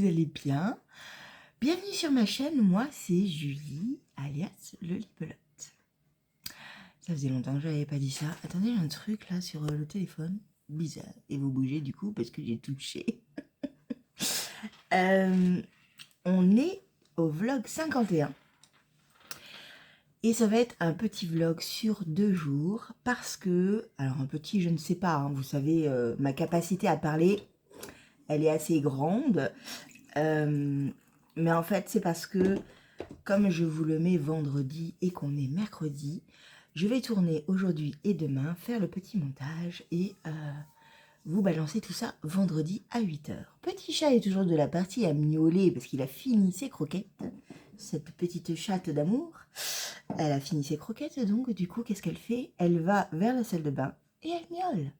vous allez bien. Bienvenue sur ma chaîne, moi c'est Julie, alias le Libelotte. Ça faisait longtemps que je n'avais pas dit ça. Attendez, j'ai un truc là sur le téléphone, bizarre. Et vous bougez du coup parce que j'ai touché. On est au vlog 51. Et ça va être un petit vlog sur 2 jours parce que, alors un petit je ne sais pas, hein, vous savez, ma capacité à parler, elle est assez grande. Mais en fait c'est parce que comme je vous le mets vendredi et qu'on est mercredi, je vais tourner aujourd'hui et demain, faire le petit montage et vous balancer tout ça vendredi à 8 h. Petit chat est toujours de la partie à miauler parce qu'il a fini ses croquettes. Cette petite chatte d'amour, elle a fini ses croquettes, donc du coup qu'est-ce qu'elle fait? Elle va vers la salle de bain et elle miaule.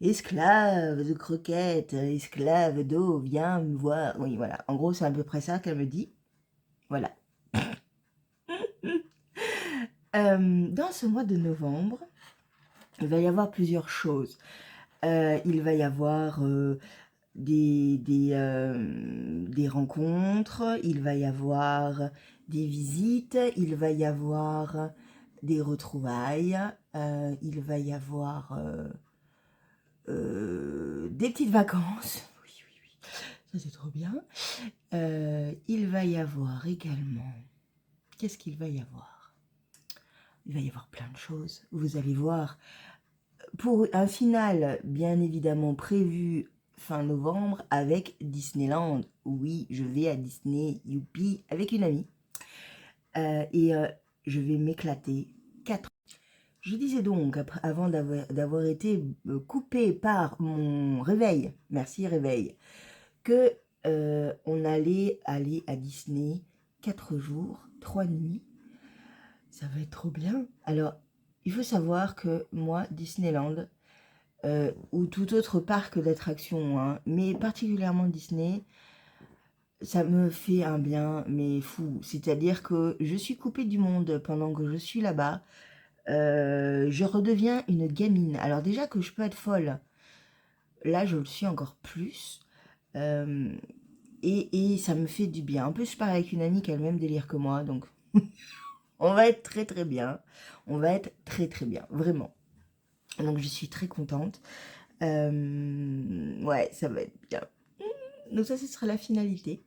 Esclave de croquettes, esclave d'eau, viens me voir. Oui, voilà. En gros, c'est à peu près ça qu'elle me dit. Voilà. Dans ce mois de novembre, il va y avoir plusieurs choses. Il va y avoir des rencontres, il va y avoir des visites, il va y avoir des retrouvailles, il va y avoir des petites vacances. Oui, oui, oui, ça c'est trop bien. Il va y avoir également... Qu'est-ce qu'il va y avoir? Il va y avoir plein de choses. Vous allez voir. Pour un final, bien évidemment, prévu fin novembre avec Disneyland. Oui, je vais à Disney, youpi, avec une amie. Je vais m'éclater 4. Je disais donc, avant d'avoir été coupée par mon réveil, merci réveil, que on allait aller à Disney 4 jours, 3 nuits. Ça va être trop bien. Alors, il faut savoir que moi, Disneyland, ou tout autre parc d'attractions, hein, mais particulièrement Disney, ça me fait un bien, mais fou. C'est-à-dire que je suis coupée du monde pendant que je suis là-bas. Je redeviens une gamine. Alors déjà que je peux être folle, là je le suis encore plus. Et ça me fait du bien. En plus, je pars avec une amie qui a le même délire que moi, donc on va être très très bien. On va être très très bien, vraiment. Donc je suis très contente. Ouais, ça va être bien. Donc ça, ce sera la finalité.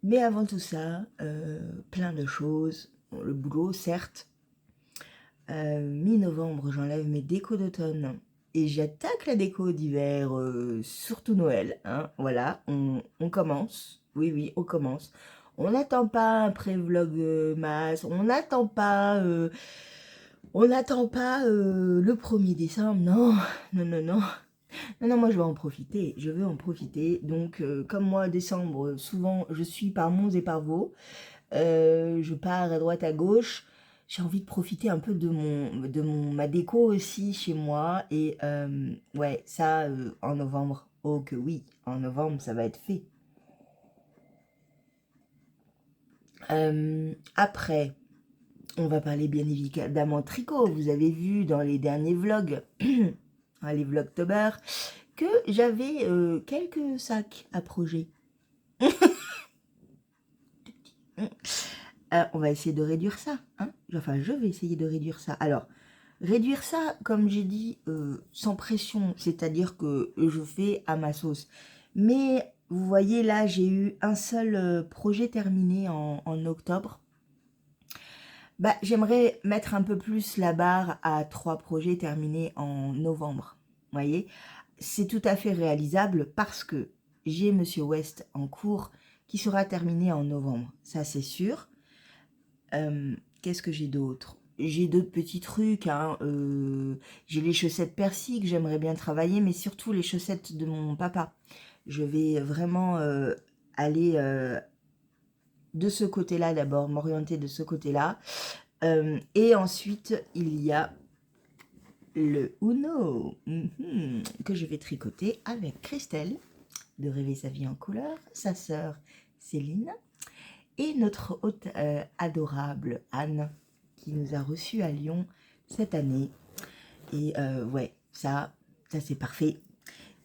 Mais avant tout ça, plein de choses. Bon, le boulot, certes. Mi-novembre, j'enlève mes décos d'automne. Et j'attaque la déco d'hiver, surtout Noël. Hein, voilà, on commence. Oui, oui, on commence. On n'attend pas un pré-vlog masse. On n'attend pas... le 1er décembre. Non, non, non, non. Non, non, moi je vais en profiter, je veux en profiter. Donc, comme moi, décembre, souvent je suis par Mons et par Vaux, je pars à droite, à gauche. J'ai envie de profiter un peu ma déco aussi chez moi. Et ouais, ça, en novembre, oh que oui, en novembre, ça va être fait. Après, on va parler bien évidemment tricot. Vous avez vu dans les derniers vlogs, les vlogtober, que j'avais quelques sacs à projet. On va essayer de réduire ça. Hein, enfin, je vais essayer de réduire ça. Alors, réduire ça, comme j'ai dit, sans pression. C'est-à-dire que je fais à ma sauce. Mais vous voyez, là, j'ai eu un seul projet terminé en octobre. Bah, j'aimerais mettre un peu plus la barre à 3 projets terminés en novembre. Vous voyez, c'est tout à fait réalisable parce que j'ai Monsieur West en cours qui sera terminé en novembre. Ça, c'est sûr. Qu'est-ce que j'ai d'autre? J'ai d'autres petits trucs. Hein, j'ai les chaussettes Percy que j'aimerais bien travailler, mais surtout les chaussettes de mon papa. Je vais vraiment aller de ce côté-là d'abord, m'orienter de ce côté-là. Et ensuite, il y a le Uno que je vais tricoter avec Christelle de Rêver sa vie en couleur, sa sœur Céline et notre hôte adorable Anne qui nous a reçus à Lyon cette année. Et ouais, ça c'est parfait.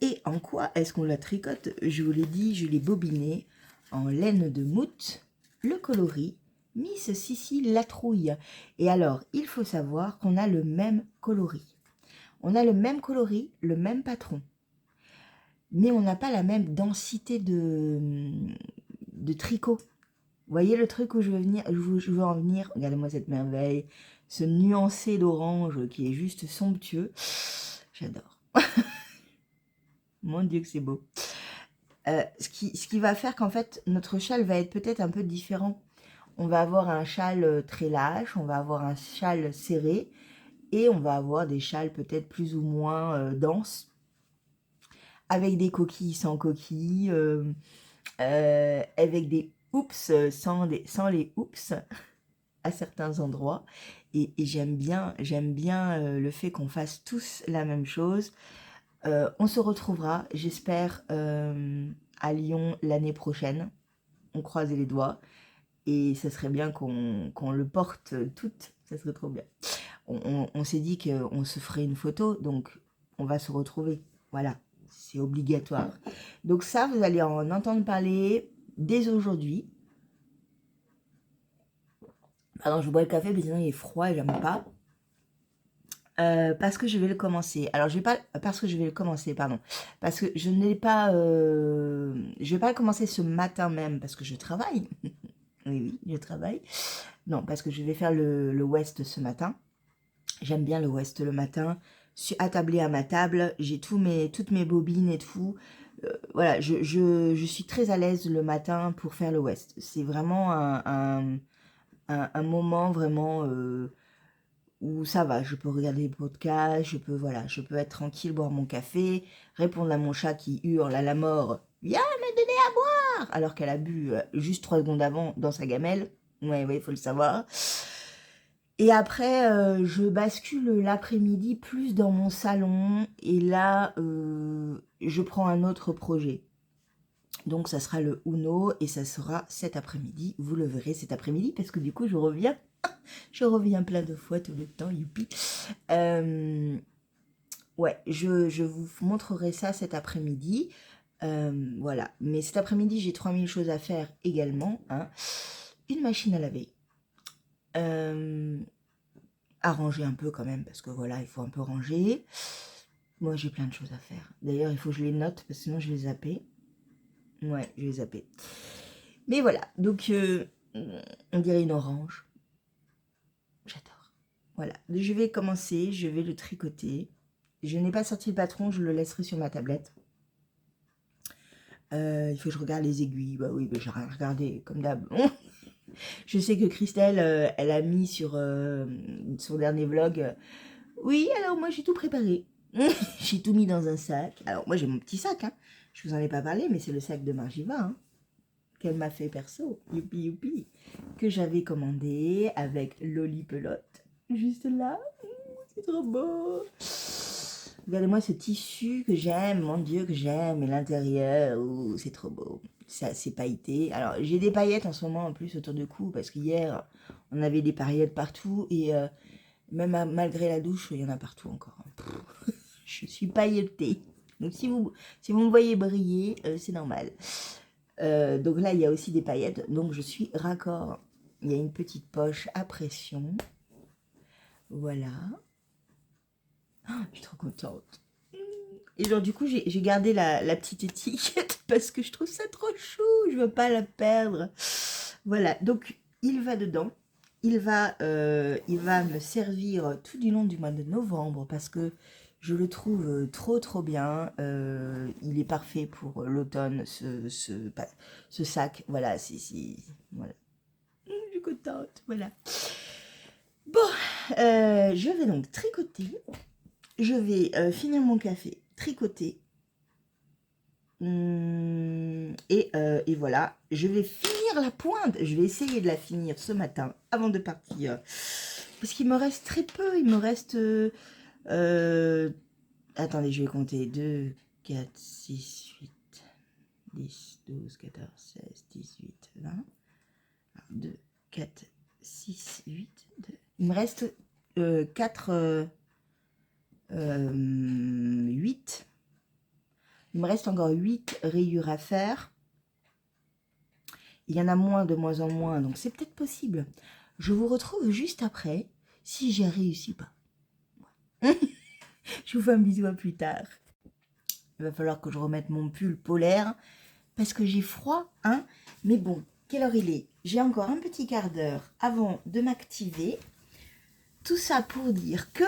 Et en quoi est-ce qu'on la tricote? Je vous l'ai dit, je l'ai bobiné en laine de moute, le coloris, Miss Sissi la trouille. Et alors, il faut savoir qu'on a le même coloris. On a le même coloris, le même patron. Mais on n'a pas la même densité de tricot. Vous voyez le truc où je veux venir, je veux en venir? Regardez-moi cette merveille, ce nuancé d'orange qui est juste somptueux. J'adore. Mon Dieu que c'est beau. Ce qui va faire qu'en fait, notre châle va être peut-être un peu différent. On va avoir un châle très lâche, on va avoir un châle serré, et on va avoir des châles peut-être plus ou moins denses, avec des coquilles sans coquilles, avec des oups sans les oups à certains endroits. Et j'aime bien le fait qu'on fasse tous la même chose. On se retrouvera, j'espère, à Lyon l'année prochaine. On croise les doigts. Et ça serait bien qu'on le porte toutes. Ça serait trop bien. On s'est dit qu'on se ferait une photo, donc on va se retrouver. Voilà, c'est obligatoire. Donc ça, vous allez en entendre parler dès aujourd'hui. Pardon, je bois le café, mais sinon il est froid et j'aime pas. Parce que je vais le commencer. Alors, je vais pas... Parce que je vais le commencer, pardon. Parce que je n'ai pas... Je vais pas le commencer ce matin même, parce que je travaille. Oui, je travaille. Non, parce que je vais faire le West ce matin. J'aime bien le West le matin. Je suis attablée à ma table. J'ai toutes mes bobines et tout. Voilà, je suis très à l'aise le matin pour faire le West. C'est vraiment un moment vraiment... où ça va, je peux regarder des podcasts, je peux être tranquille, boire mon café, répondre à mon chat qui hurle à la mort, viens me donner à boire, alors qu'elle a bu juste 3 secondes avant dans sa gamelle. Ouais, il faut le savoir. Et après, je bascule l'après-midi plus dans mon salon, et là, je prends un autre projet. Donc ça sera le Uno, et ça sera cet après-midi, vous le verrez cet après-midi, parce que du coup, je reviens plein de fois tout le temps, youpi. Ouais, je vous montrerai ça cet après-midi. Voilà, mais cet après-midi, j'ai 3000 choses à faire également. Hein. Une machine à laver. À ranger un peu quand même, parce que voilà, il faut un peu ranger. Moi, j'ai plein de choses à faire. D'ailleurs, il faut que je les note, parce que sinon, je vais zapper. Ouais, je vais zapper. Mais voilà, donc, on dirait une orange. J'adore. Voilà, je vais commencer, je vais le tricoter. Je n'ai pas sorti le patron, je le laisserai sur ma tablette. Il faut que je regarde les aiguilles. Bah oui, bah, j'ai rien regardé, comme d'hab. Je sais que Christelle, elle a mis sur son dernier vlog. Oui, alors moi j'ai tout préparé. J'ai tout mis dans un sac. Alors moi j'ai mon petit sac, hein. Je vous en ai pas parlé, mais c'est le sac de Margiva, hein, qu'elle m'a fait perso. Youpi youpi. Que j'avais commandé avec Loli Pelote. Juste là. C'est trop beau. Regardez-moi ce tissu que j'aime, mon Dieu, que j'aime, et l'intérieur, c'est trop beau. C'est pailleté. Alors, j'ai des paillettes en ce moment en plus autour du cou, parce qu'hier, on avait des paillettes partout, et même malgré la douche, il y en a partout encore. Je suis pailletée. Donc, si vous me voyez briller, c'est normal. Donc là, il y a aussi des paillettes, donc je suis raccord. Il y a une petite poche à pression. Voilà. Je suis trop contente. Et genre, du coup, j'ai gardé la petite étiquette parce que je trouve ça trop chou. Je veux pas la perdre. Voilà, donc il va dedans. Il va me servir tout du long du mois de novembre parce que je le trouve trop bien. Il est parfait pour l'automne, ce sac. Voilà, voilà. Je suis contente, voilà. Bon, je vais donc tricoter. Je vais finir mon café, tricoter. Et voilà, je vais finir la pointe. Je vais essayer de la finir ce matin avant de partir. Parce qu'il me reste très peu. Il me reste... attendez, je vais compter. 2, 4, 6, 8, 10, 12, 14, 16, 18, 20. 2, 4, 6, 8, 2. Il me reste 4... 8. Il me reste encore 8 rayures à faire. Il y en a moins de moins en moins, donc c'est peut-être possible. Je vous retrouve juste après, si j'ai réussi pas. Je vous fais un bisou à plus tard. Il va falloir que je remette mon pull polaire, parce que j'ai froid, hein. Mais bon, quelle heure il est? J'ai encore un petit quart d'heure avant de m'activer. Tout ça pour dire que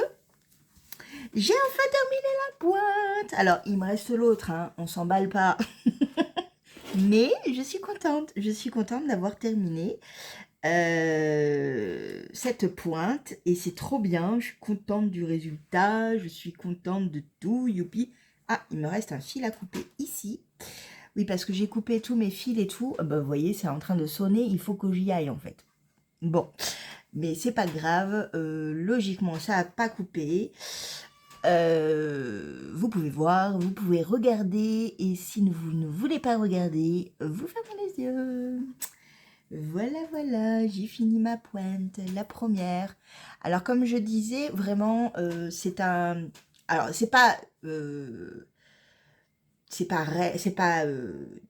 j'ai enfin terminé la pointe. Alors, il me reste l'autre, hein, on s'emballe pas. Mais je suis contente d'avoir terminé cette pointe. Et c'est trop bien, je suis contente du résultat, je suis contente de tout, youpi. Ah, il me reste un fil à couper ici. Oui, parce que j'ai coupé tous mes fils et tout. Bah, vous voyez, c'est en train de sonner, il faut que j'y aille en fait. Bon, mais c'est pas grave, logiquement ça n'a pas coupé. Vous pouvez voir, vous pouvez regarder, et si vous ne voulez pas regarder, vous fermez les yeux. Voilà, voilà, j'ai fini ma pointe, la première. Alors comme je disais, vraiment, c'est un... Alors c'est pas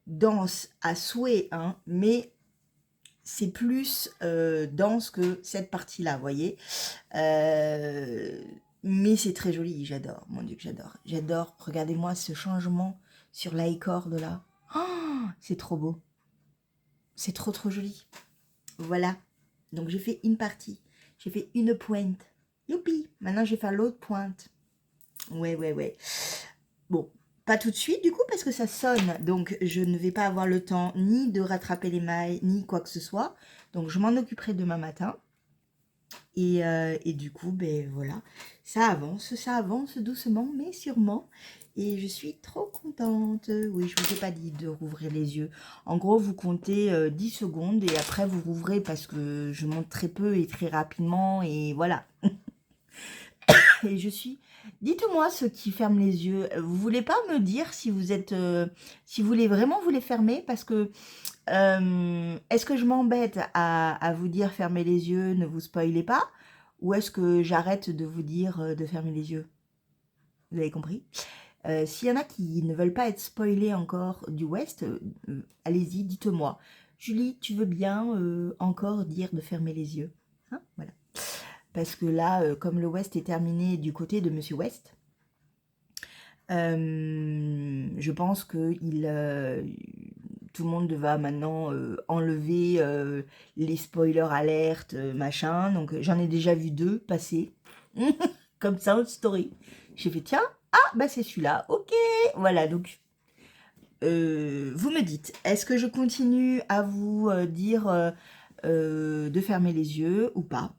dense à souhait, hein, mais c'est plus dense que cette partie-là, vous voyez. Mais c'est très joli, j'adore, mon Dieu que j'adore. J'adore, regardez-moi ce changement sur l'icord là. Oh, c'est trop beau. C'est trop trop joli. Voilà, donc j'ai fait une partie. J'ai fait une pointe. Youpi, maintenant je vais faire l'autre pointe. Ouais, ouais, ouais. Bon, pas tout de suite du coup parce que ça sonne. Donc je ne vais pas avoir le temps ni de rattraper les mailles, ni quoi que ce soit. Donc je m'en occuperai demain matin. Et du coup, ben voilà, ça avance doucement, mais sûrement. Et je suis trop contente. Oui, je vous ai pas dit de rouvrir les yeux. En gros, vous comptez 10 secondes et après vous rouvrez parce que je monte très peu et très rapidement. Et voilà. Et je suis... Dites-moi ceux qui ferment les yeux. Vous voulez pas me dire si vous êtes... si vous voulez vraiment vous les fermer parce que... est-ce que je m'embête à vous dire fermez les yeux, ne vous spoilez pas? Ou est-ce que j'arrête de vous dire de fermer les yeux? Vous avez compris? S'il y en a qui ne veulent pas être spoilés encore du West, allez-y, dites-moi. Julie, tu veux bien encore dire de fermer les yeux? Hein, voilà. Parce que là, comme le West est terminé du côté de Monsieur West, je pense que tout le monde va maintenant enlever les spoilers alertes, machin. Donc j'en ai déjà vu 2 passer, comme ça en story. J'ai fait tiens, ah bah c'est celui-là, ok, voilà. Donc vous me dites, est-ce que je continue à vous dire de fermer les yeux ou pas?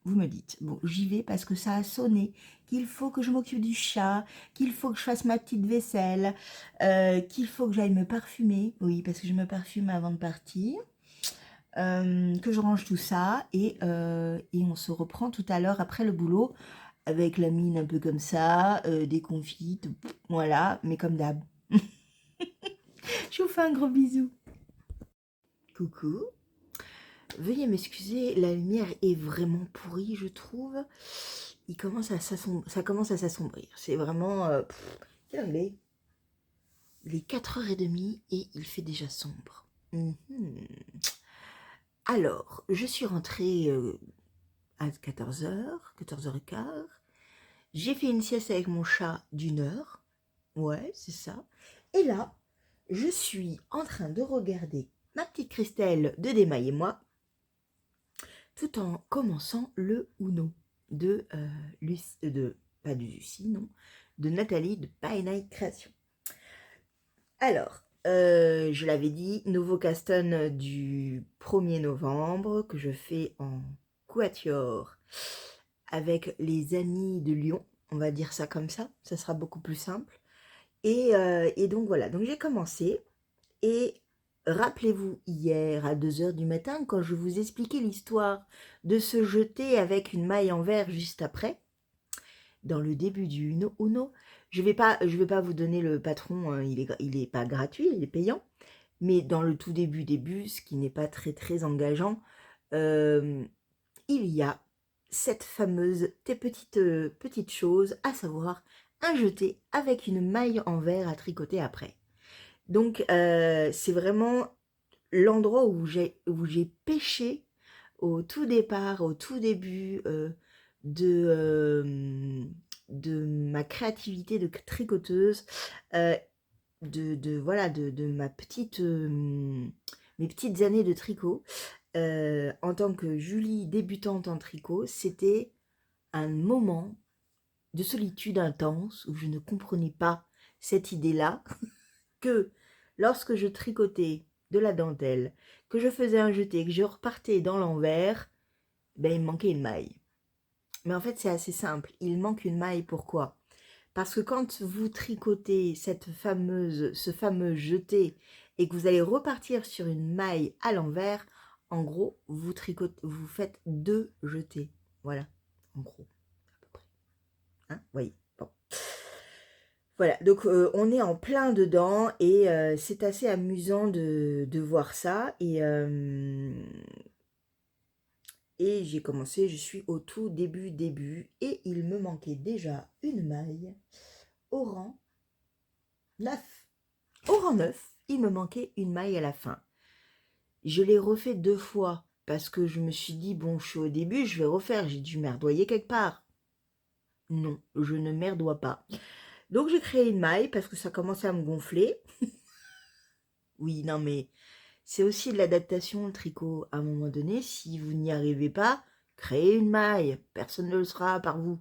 Vous me dites, bon, j'y vais parce que ça a sonné, qu'il faut que je m'occupe du chat, qu'il faut que je fasse ma petite vaisselle, qu'il faut que j'aille me parfumer, oui, parce que je me parfume avant de partir, que je range tout ça, et on se reprend tout à l'heure après le boulot, avec la mine un peu comme ça, déconfite, voilà, mais comme d'hab. Je vous fais un gros bisou. Coucou. Veuillez m'excuser, la lumière est vraiment pourrie, je trouve. Ça commence à s'assombrir. C'est vraiment... quelle heure il est? Il est 4h30 et il fait déjà sombre. Alors, je suis rentrée à 14h, 14h15. J'ai fait une sieste avec mon chat d'1 heure. Ouais, c'est ça. Et là, je suis en train de regarder ma petite Christelle de Démaille et moi, tout en commençant le Uno de pas de Lucie, non, de Nathalie de Pie Night Création. Alors, je l'avais dit, nouveau Caston du 1er novembre que je fais en quatuor avec les amis de Lyon, on va dire ça comme ça sera beaucoup plus simple. Et donc voilà, donc j'ai commencé. Et rappelez-vous, hier à 2h du matin, quand je vous expliquais l'histoire de se jeter avec une maille en verre juste après, dans le début du Uno, je vais pas vous donner le patron, hein, il est pas gratuit, il est payant, mais dans le tout début, ce qui n'est pas très très engageant, il y a cette fameuse petite chose, à savoir un jeté avec une maille en verre à tricoter après. Donc, c'est vraiment l'endroit où j'ai pêché au tout départ, au tout début de, euh, de ma créativité de tricoteuse, euh, voilà, de ma petite, mes petites années de tricot. En tant que Julie débutante en tricot, c'était un moment de solitude intense où je ne comprenais pas cette idée-là, que lorsque je tricotais de la dentelle, que je faisais un jeté, que je repartais dans l'envers, ben il me manquait une maille. Mais en fait, c'est assez simple. Il manque une maille, pourquoi? Parce que quand vous tricotez ce fameux jeté et que vous allez repartir sur une maille à l'envers, en gros, vous faites 2 jetés. Voilà, en gros, à peu près. Hein, vous voyez, bon. Voilà, donc on est en plein dedans et c'est assez amusant de voir ça. Et j'ai commencé, je suis au tout début, et il me manquait déjà une maille au rang 9. Au rang 9, il me manquait une maille à la fin. Je l'ai refait 2 fois parce que je me suis dit, bon, je suis au début, je vais refaire, j'ai dû merdoyer quelque part. Non, je ne merdoie pas. Donc j'ai créé une maille parce que ça commençait à me gonfler. Oui, non, mais c'est aussi de l'adaptation, le tricot. À un moment donné, si vous n'y arrivez pas, créez une maille. Personne ne le sera à part vous.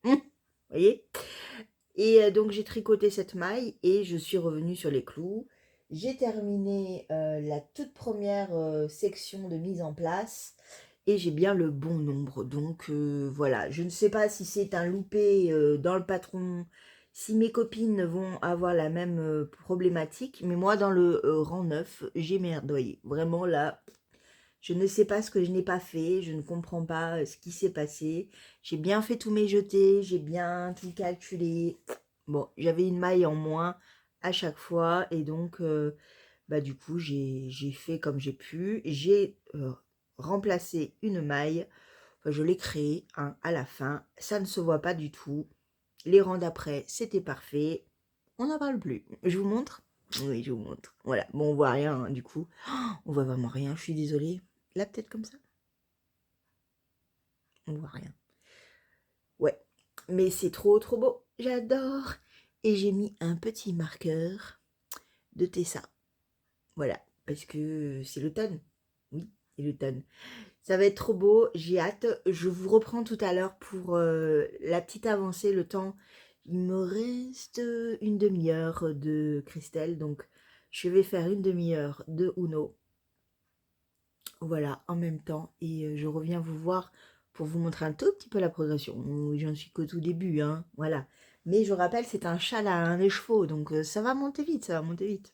Vous voyez? Et donc j'ai tricoté cette maille et je suis revenue sur les clous. J'ai terminé la toute première section de mise en place et j'ai bien le bon nombre. Donc voilà, je ne sais pas si c'est un loupé dans le patron, si mes copines vont avoir la même problématique, mais moi dans le rang 9, j'ai merdoyé. Vraiment là, je ne sais pas ce que je n'ai pas fait, je ne comprends pas ce qui s'est passé. J'ai bien fait tous mes jetés, j'ai bien tout calculé. Bon, j'avais une maille en moins à chaque fois et donc bah du coup j'ai fait comme j'ai pu. J'ai remplacé une maille, enfin, je l'ai créée à la fin. Ça ne se voit pas du tout. Les rangs d'après, c'était parfait. On n'en parle plus. Je vous montre? Oui, je vous montre. Voilà, bon on voit rien hein, du coup. On voit vraiment rien, je suis désolée. Là, peut-être comme ça. On voit rien. Ouais. Mais c'est trop, trop beau. J'adore. Et j'ai mis un petit marqueur de Tessa. Voilà. Parce que c'est l'automne. Oui, c'est l'automne. Ça va être trop beau. J'ai hâte. Je vous reprends tout à l'heure pour la petite avancée, le temps. Il me reste une demi-heure de Christelle. Donc, je vais faire une demi-heure de Uno. Voilà, en même temps. Et je reviens vous voir pour vous montrer un tout petit peu la progression. J'en suis qu'au tout début, hein, voilà. Mais je vous rappelle, c'est un châle à un écheveau, donc ça va monter vite, ça va monter vite.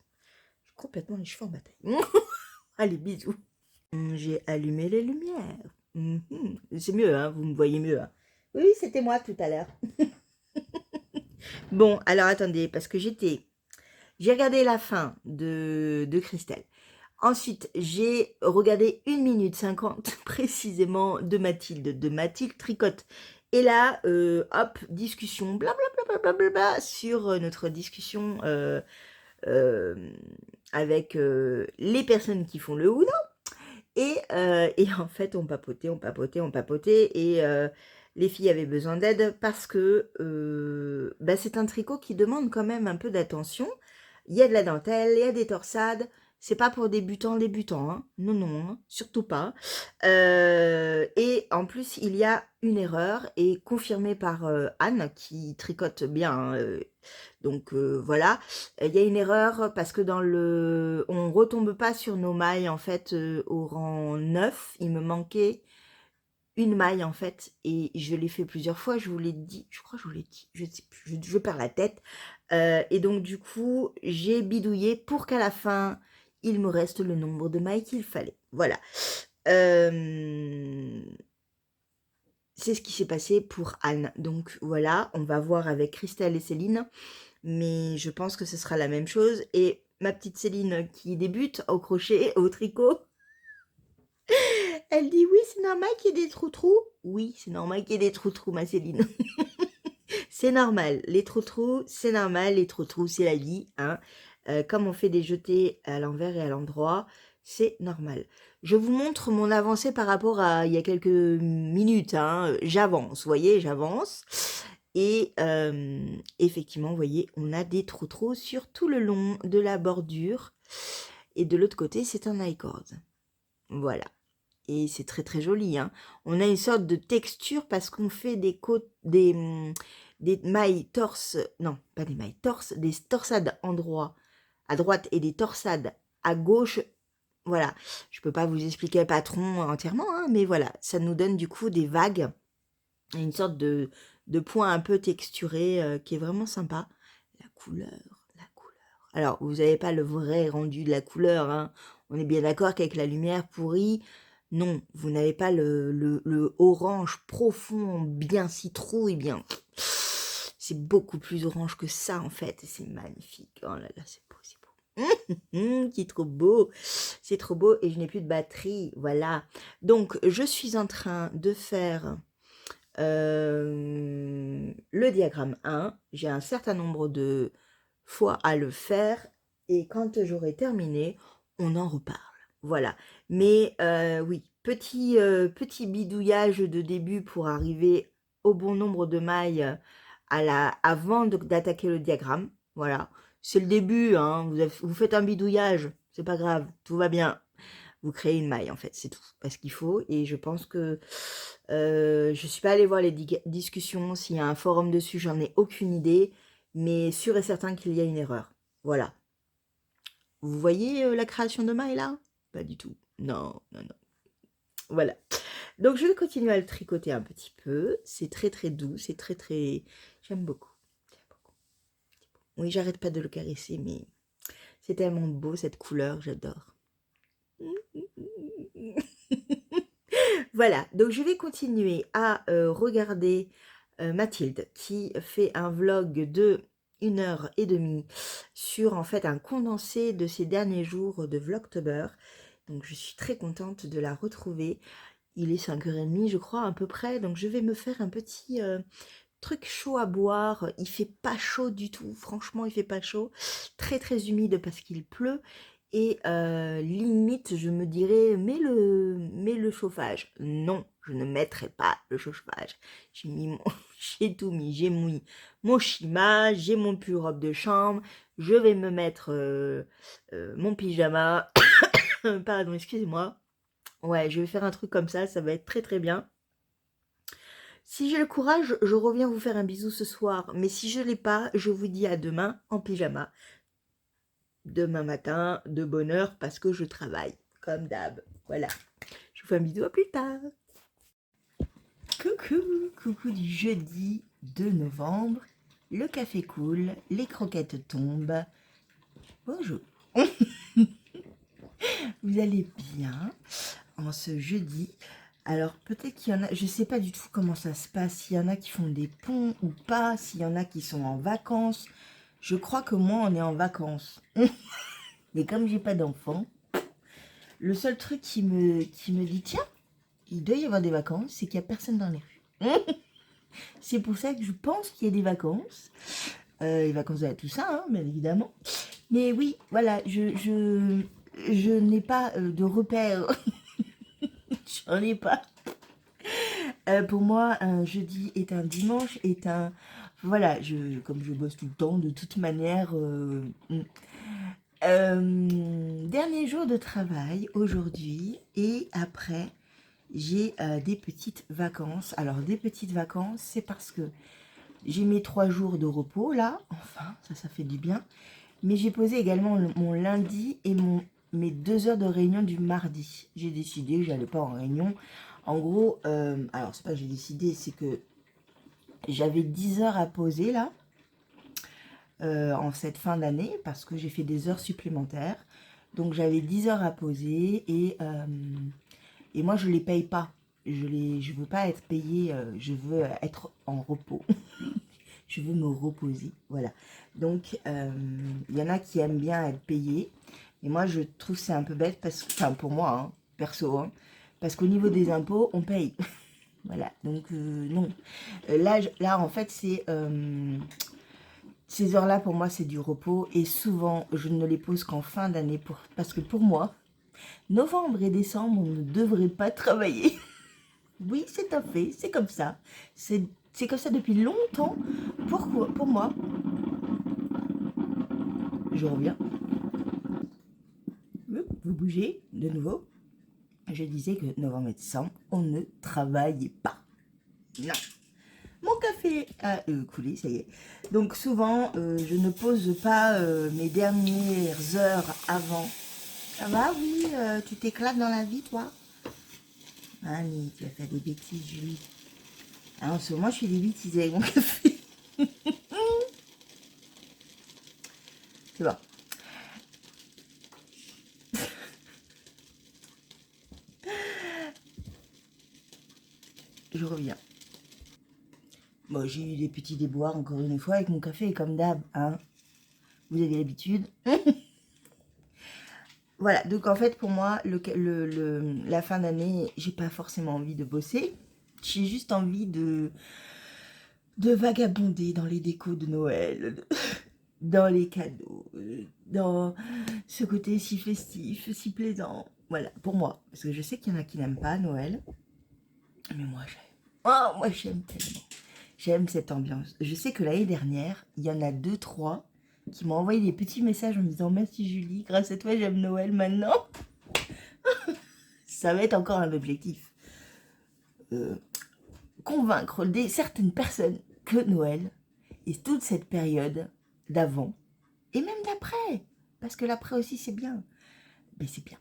Je suis complètement les cheveux en bataille. Allez, bisous. J'ai allumé les lumières. C'est mieux, hein, vous me voyez mieux. Hein. Oui, c'était moi tout à l'heure. Bon, alors attendez, parce que j'ai regardé la fin de Christelle. Ensuite, j'ai regardé 1 minute 50 précisément de Mathilde. De Mathilde tricote. Et là, hop, discussion, blablabla, sur notre discussion euh, avec les personnes qui font le Uno. Et en fait, on papotait. Et les filles avaient besoin d'aide parce que bah, c'est un tricot qui demande quand même un peu d'attention. Il y a de la dentelle, il y a des torsades. C'est pas pour débutants, hein. Non, non, hein, surtout pas. Et en plus, il y a une erreur, et confirmée par Anne, qui tricote bien. Hein, donc voilà, il y a une erreur parce que on retombe pas sur nos mailles en fait au rang 9. Il me manquait une maille en fait et je l'ai fait plusieurs fois, je vous l'ai dit, je crois que je vous l'ai dit, je sais plus, je perds la tête. Et donc du coup, j'ai bidouillé pour qu'à la fin, il me reste le nombre de mailles qu'il fallait. Voilà. C'est ce qui s'est passé pour Anne. Donc voilà, on va voir avec Christelle et Céline. Mais je pense que ce sera la même chose. Et ma petite Céline qui débute au crochet, au tricot, elle dit oui, c'est normal qu'il y ait des trous-trous. Oui, c'est normal qu'il y ait des trous-trous, ma Céline. c'est normal. Les trous-trous, c'est normal. Les trous-trous, c'est la vie. Hein. Comme on fait des jetés à l'envers et à l'endroit, c'est normal. Je vous montre mon avancée par rapport à il y a quelques minutes. Hein. J'avance, vous voyez, j'avance. Et effectivement, vous voyez, on a des trous-trous sur tout le long de la bordure. Et de l'autre côté, c'est un I-cord. Voilà. Et c'est très très joli. Hein. On a une sorte de texture parce qu'on fait des mailles torse, non, pas des mailles torse, des torsades à droite et des torsades à gauche. Voilà. Je peux pas vous expliquer le patron entièrement, hein, mais voilà, ça nous donne du coup des vagues, une sorte de point un peu texturé qui est vraiment sympa. La couleur. Alors, vous n'avez pas le vrai rendu de la couleur, hein. On est bien d'accord qu'avec la lumière pourrie, non, vous n'avez pas le orange profond, bien citrouille, bien... C'est beaucoup plus orange que ça, en fait, et c'est magnifique. Oh là là, c'est beau, c'est beau. C'est trop beau, c'est trop beau, et je n'ai plus de batterie, voilà. Donc, je suis en train de faire le diagramme 1. J'ai un certain nombre de fois à le faire, et quand j'aurai terminé, on en reparle. Voilà. Mais oui, petit bidouillage de début pour arriver au bon nombre de mailles avant d'attaquer le diagramme. Voilà. C'est le début, hein. Vous faites un bidouillage, c'est pas grave, tout va bien. Vous créez une maille, en fait, c'est tout. Parce qu'il faut, et je pense que je suis pas allée voir les discussions, s'il y a un forum dessus, j'en ai aucune idée, mais sûr et certain qu'il y a une erreur. Voilà. Vous voyez la création de maille, là? Pas du tout. Non, non, non. Voilà. Donc, je vais continuer à le tricoter un petit peu. C'est très, très doux. C'est très, très... J'aime beaucoup. Oui, j'arrête pas de le caresser, mais c'est tellement beau, cette couleur. J'adore. Voilà. Donc, je vais continuer à regarder Mathilde, qui fait un vlog de 1h30 sur, en fait, un condensé de ces derniers jours de Vlogtober. Donc, je suis très contente de la retrouver. Il est 5h30, je crois, à peu près. Donc, je vais me faire un petit truc chaud à boire. Il fait pas chaud du tout. Franchement, il fait pas chaud. Très, très humide parce qu'il pleut. Et limite, je me dirais, mets le chauffage. Non, je ne mettrai pas le chauffage. J'ai mis j'ai tout mis. J'ai mis mon chima, j'ai mon pull robe de chambre. Je vais me mettre mon pyjama. Pardon, excusez-moi. Ouais, je vais faire un truc comme ça va être très très bien. Si j'ai le courage, je reviens vous faire un bisou ce soir. Mais si je l'ai pas, je vous dis à demain en pyjama. Demain matin, de bonne heure, parce que je travaille, comme d'hab. Voilà. Je vous fais un bisou, à plus tard. Coucou du jeudi 2 novembre. Le café coule, les croquettes tombent. Bonjour. Vous allez bien en ce jeudi? Alors peut-être qu'il y en a, je sais pas du tout comment ça se passe, s'il y en a qui font des ponts ou pas, s'il y en a qui sont en vacances. Je crois que moi on est en vacances. Mais comme j'ai pas d'enfant, le seul truc qui me dit tiens, il doit y avoir des vacances, c'est qu'il y a personne dans les rues. C'est pour ça que je pense qu'il y a des vacances. Les vacances de la Toussaint, hein, bien évidemment. Mais oui, voilà, je n'ai pas de repères. J'en ai pas. Pour moi, un jeudi est un dimanche, est un... Voilà, comme je bosse tout le temps, de toute manière... dernier jour de travail aujourd'hui, et après, j'ai des petites vacances. Alors, des petites vacances, c'est parce que j'ai mes 3 jours de repos, là. Enfin, ça fait du bien. Mais j'ai posé également mon lundi et mes 2 heures de réunion du mardi. J'ai décidé que j'allais pas en réunion. En gros, alors c'est pas que j'ai décidé, c'est que j'avais 10 heures à poser là, en cette fin d'année, parce que j'ai fait des heures supplémentaires. Donc j'avais 10 heures à poser, et moi je les paye pas. Je veux pas être payée, je veux être en repos. Je veux me reposer, voilà. Donc, il y en a qui aiment bien être payés. Et moi, je trouve c'est un peu bête, parce que, enfin, pour moi, hein, perso, hein, parce qu'au niveau des impôts, on paye. Voilà, donc non. Là, en fait, ces heures-là, pour moi, c'est du repos. Et souvent, je ne les pose qu'en fin d'année. Parce que pour moi, novembre et décembre, on ne devrait pas travailler. Oui, c'est un fait, c'est comme ça. C'est comme ça depuis longtemps. Pourquoi? Pour moi, je reviens. Vous bougez de nouveau. Je disais que novembre et décembre, on ne travaille pas. Non. Mon café a coulé, ça y est. Donc souvent, je ne pose pas mes dernières heures avant. Ça va, oui, tu t'éclates dans la vie, toi? Ah, mais tu vas faire des bêtises, Julie. Ah, en ce moment, je fais des bêtises avec mon café. C'est bon. Je reviens. Bon, j'ai eu des petits déboires encore une fois avec mon café, comme d'hab, hein. Vous avez l'habitude. Voilà, donc en fait, pour moi, la fin d'année, j'ai pas forcément envie de bosser. J'ai juste envie de vagabonder dans les décos de Noël, dans les cadeaux, dans ce côté si festif, si plaisant. Voilà, pour moi. Parce que je sais qu'il y en a qui n'aiment pas Noël. Mais moi, j'aime. Oh, moi, j'aime tellement. J'aime cette ambiance. Je sais que l'année dernière, il y en a 2, 3 qui m'ont envoyé des petits messages en me disant merci Julie, grâce à toi, j'aime Noël maintenant. Ça va être encore un objectif. Convaincre certaines personnes que Noël et toute cette période d'avant et même d'après, parce que l'après aussi c'est bien, mais c'est bien.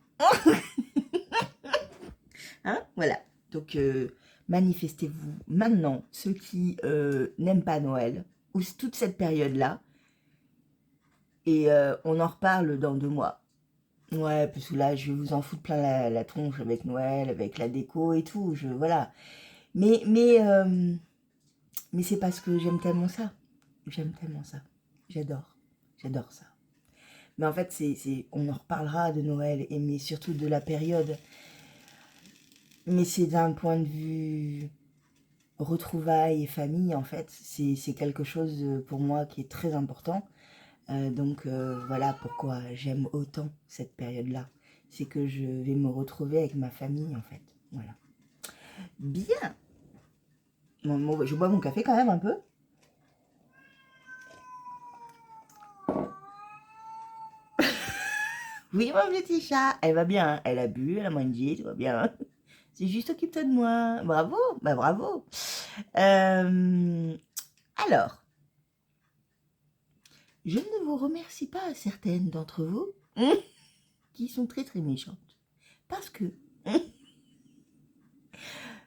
Hein, voilà. Donc manifestez-vous maintenant, ceux qui n'aiment pas Noël ou toute cette période-là, et on en reparle dans 2 mois. Ouais, parce que là, je vais vous en foutre plein la tronche avec Noël, avec la déco et tout. Voilà. Mais c'est parce que j'aime tellement ça. J'aime tellement ça. J'adore. J'adore ça. Mais en fait, on en reparlera de Noël, mais surtout de la période. Mais c'est d'un point de vue retrouvailles et famille, en fait. C'est quelque chose pour moi qui est très important. Donc voilà pourquoi j'aime autant cette période-là. C'est que je vais me retrouver avec ma famille, en fait. Voilà. Bien. Je bois mon café quand même un peu. Oui, mon petit chat. Elle va bien. Hein. Elle a bu, elle a mangé, tout va bien. C'est juste occupe-toi de moi. Bravo. Bah bravo. Alors, je ne vous remercie pas à certaines d'entre vous qui sont très très méchantes. Parce que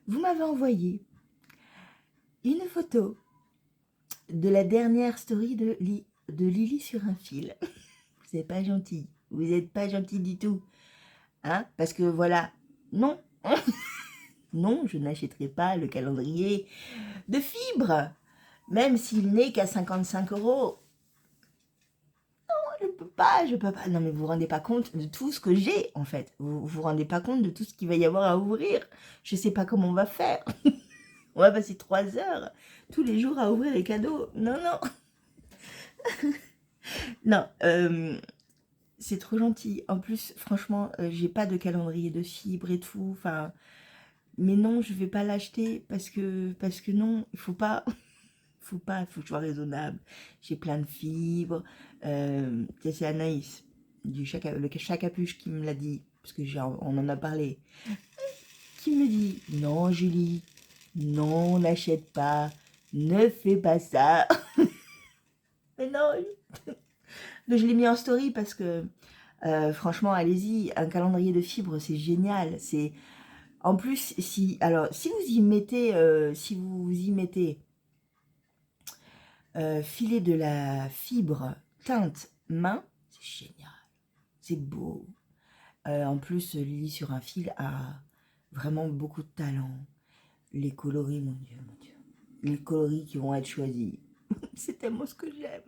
vous m'avez envoyé une photo de la dernière story de Lily sur un fil. Vous n'êtes pas gentil. Vous n'êtes pas gentil du tout. Hein? Parce que voilà, non. Non, je n'achèterai pas le calendrier de Fibre. Même s'il n'est qu'à 55 €. Je peux pas. Non, mais vous vous rendez pas compte de tout ce que j'ai, en fait. Vous vous rendez pas compte de tout ce qu'il va y avoir à ouvrir. Je sais pas comment on va faire. On va passer 3 heures tous les jours à ouvrir les cadeaux. Non, non. Non, c'est trop gentil. En plus, franchement, j'ai pas de calendrier de Fibre et tout. Enfin, mais non, je vais pas l'acheter parce que non, il faut pas. Faut pas, il faut que je sois raisonnable. J'ai plein de fibres. C'est Anaïs, le chat capuche qui me l'a dit, parce que on en a parlé, qui me dit, non Julie, non, n'achète pas, ne fais pas ça. Mais non, je l'ai mis en story parce que, franchement, allez-y, un calendrier de fibres, c'est génial. En plus, si vous y mettez, filer de la fibre teinte main, c'est génial, c'est beau. En plus, Lily sur un fil a vraiment beaucoup de talent. Les coloris, mon Dieu, mon Dieu. Les coloris qui vont être choisis. C'est tellement ce que j'aime.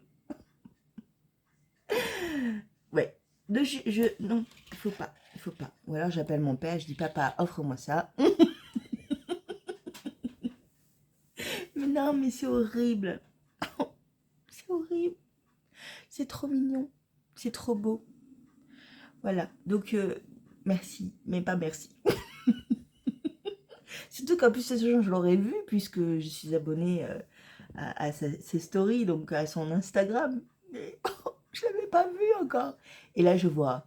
Ouais. Non, il faut pas. Il faut pas. Ou alors j'appelle mon père, je dis papa, offre-moi ça. Non, mais c'est horrible. C'est horrible. C'est trop mignon. C'est trop beau. Voilà. Donc, merci. Mais pas merci. Surtout qu'en plus, ce jour, je l'aurais vu puisque je suis abonnée à ses stories, donc à son Instagram. Mais je ne l'avais pas vu encore. Et là, je vois.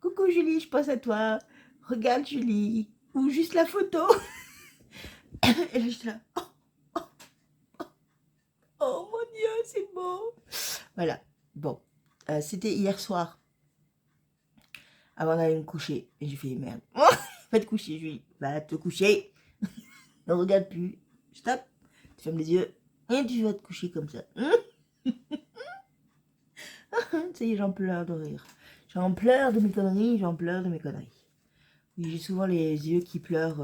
Coucou Julie, je pense à toi. Regarde Julie. Ou juste la photo. Et là, je suis là. Oh mon Dieu, c'est beau. Voilà. Bon. C'était hier soir. Avant d'aller me coucher. Et j'ai fait merde. Va te coucher, Julie. Va te coucher. Ne regarde plus. Stop. Tu fermes les yeux. Et tu vas te coucher comme ça. Ça y est, j'en pleure de rire. J'en pleure de mes conneries, j'en pleure de mes conneries. Oui, j'ai souvent les yeux qui pleurent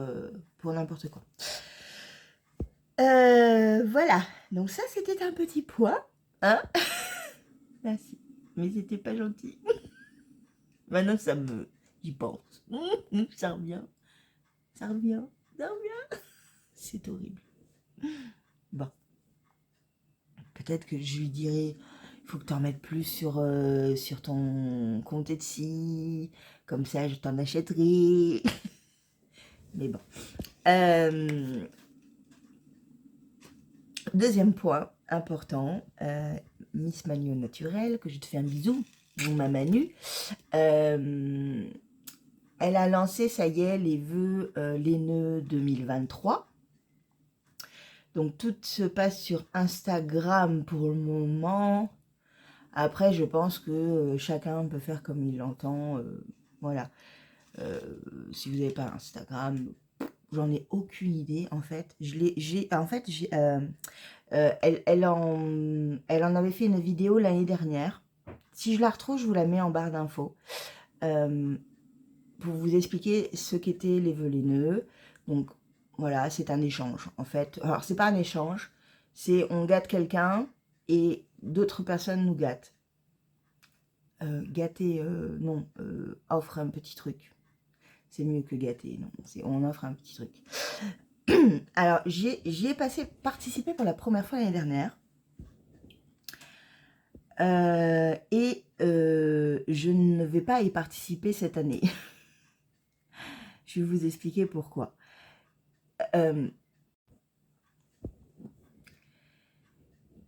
pour n'importe quoi. Voilà. Donc ça, c'était un petit point. Hein? Merci. Mais c'était pas gentil. Maintenant, ça me... J'y pense. Ça revient. Ça revient. Ça revient. C'est horrible. Bon. Peut-être que je lui dirai... Il faut que tu en mettes plus sur ton compte Etsy. Comme ça, je t'en achèterai. Mais bon. Deuxième point important. Miss Manu au naturel, que je te fais un bisou. Ma Manu. Elle a lancé, ça y est, les vœux, les nœuds 2023. Donc, tout se passe sur Instagram pour le moment. Après, je pense que chacun peut faire comme il l'entend. Voilà. Si vous n'avez pas Instagram, j'en ai aucune idée, en fait. Elle en avait fait une vidéo l'année dernière. Si je la retrouve, je vous la mets en barre d'infos. Pour vous expliquer ce qu'étaient les vœux, les nœuds. Donc, voilà, c'est un échange, en fait. Alors, c'est pas un échange, c'est on gâte quelqu'un et d'autres personnes nous gâtent. Gâter, non, offre un petit truc. C'est mieux que gâter, non, on offre un petit truc. Alors, j'y ai participé pour la première fois l'année dernière. Et je ne vais pas y participer cette année. Je vais vous expliquer pourquoi.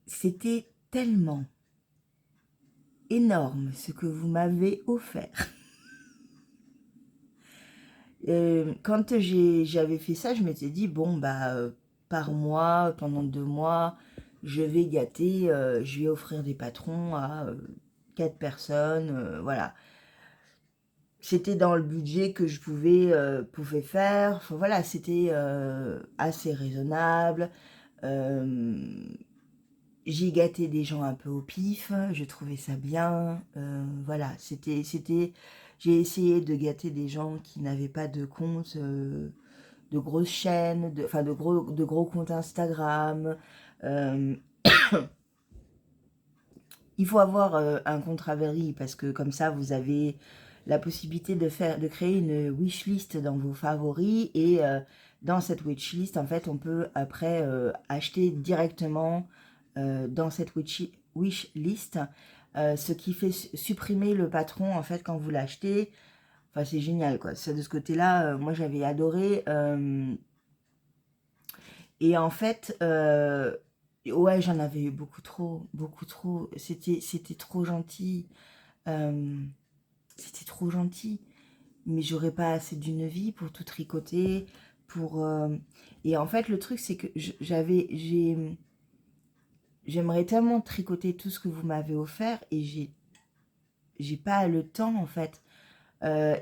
C'était tellement énorme ce que vous m'avez offert. Quand j'avais fait ça, je m'étais dit, bon, bah, par mois, pendant 2 mois, je vais gâter, je vais offrir des patrons à 4 personnes, voilà. C'était dans le budget que je pouvais faire, enfin, voilà, c'était assez raisonnable. J'ai gâté des gens un peu au pif, je trouvais ça bien, voilà, j'ai essayé de gâter des gens qui n'avaient pas de compte, de grosses chaînes, de gros comptes Instagram. Il faut avoir un compte Ravelry parce que comme ça, vous avez la possibilité de créer une wishlist dans vos favoris et dans cette wishlist, en fait, on peut après acheter directement dans cette wishlist, ce qui fait supprimer le patron, en fait, quand vous l'achetez. Enfin, c'est génial, quoi. Ça, de ce côté-là, moi, j'avais adoré. Et en fait, ouais, j'en avais eu beaucoup trop, beaucoup trop. C'était trop gentil. C'était trop gentil. Mais j'aurais pas assez d'une vie pour tout tricoter. Et en fait, le truc, c'est que j'aimerais tellement tricoter tout ce que vous m'avez offert et j'ai pas le temps, en fait.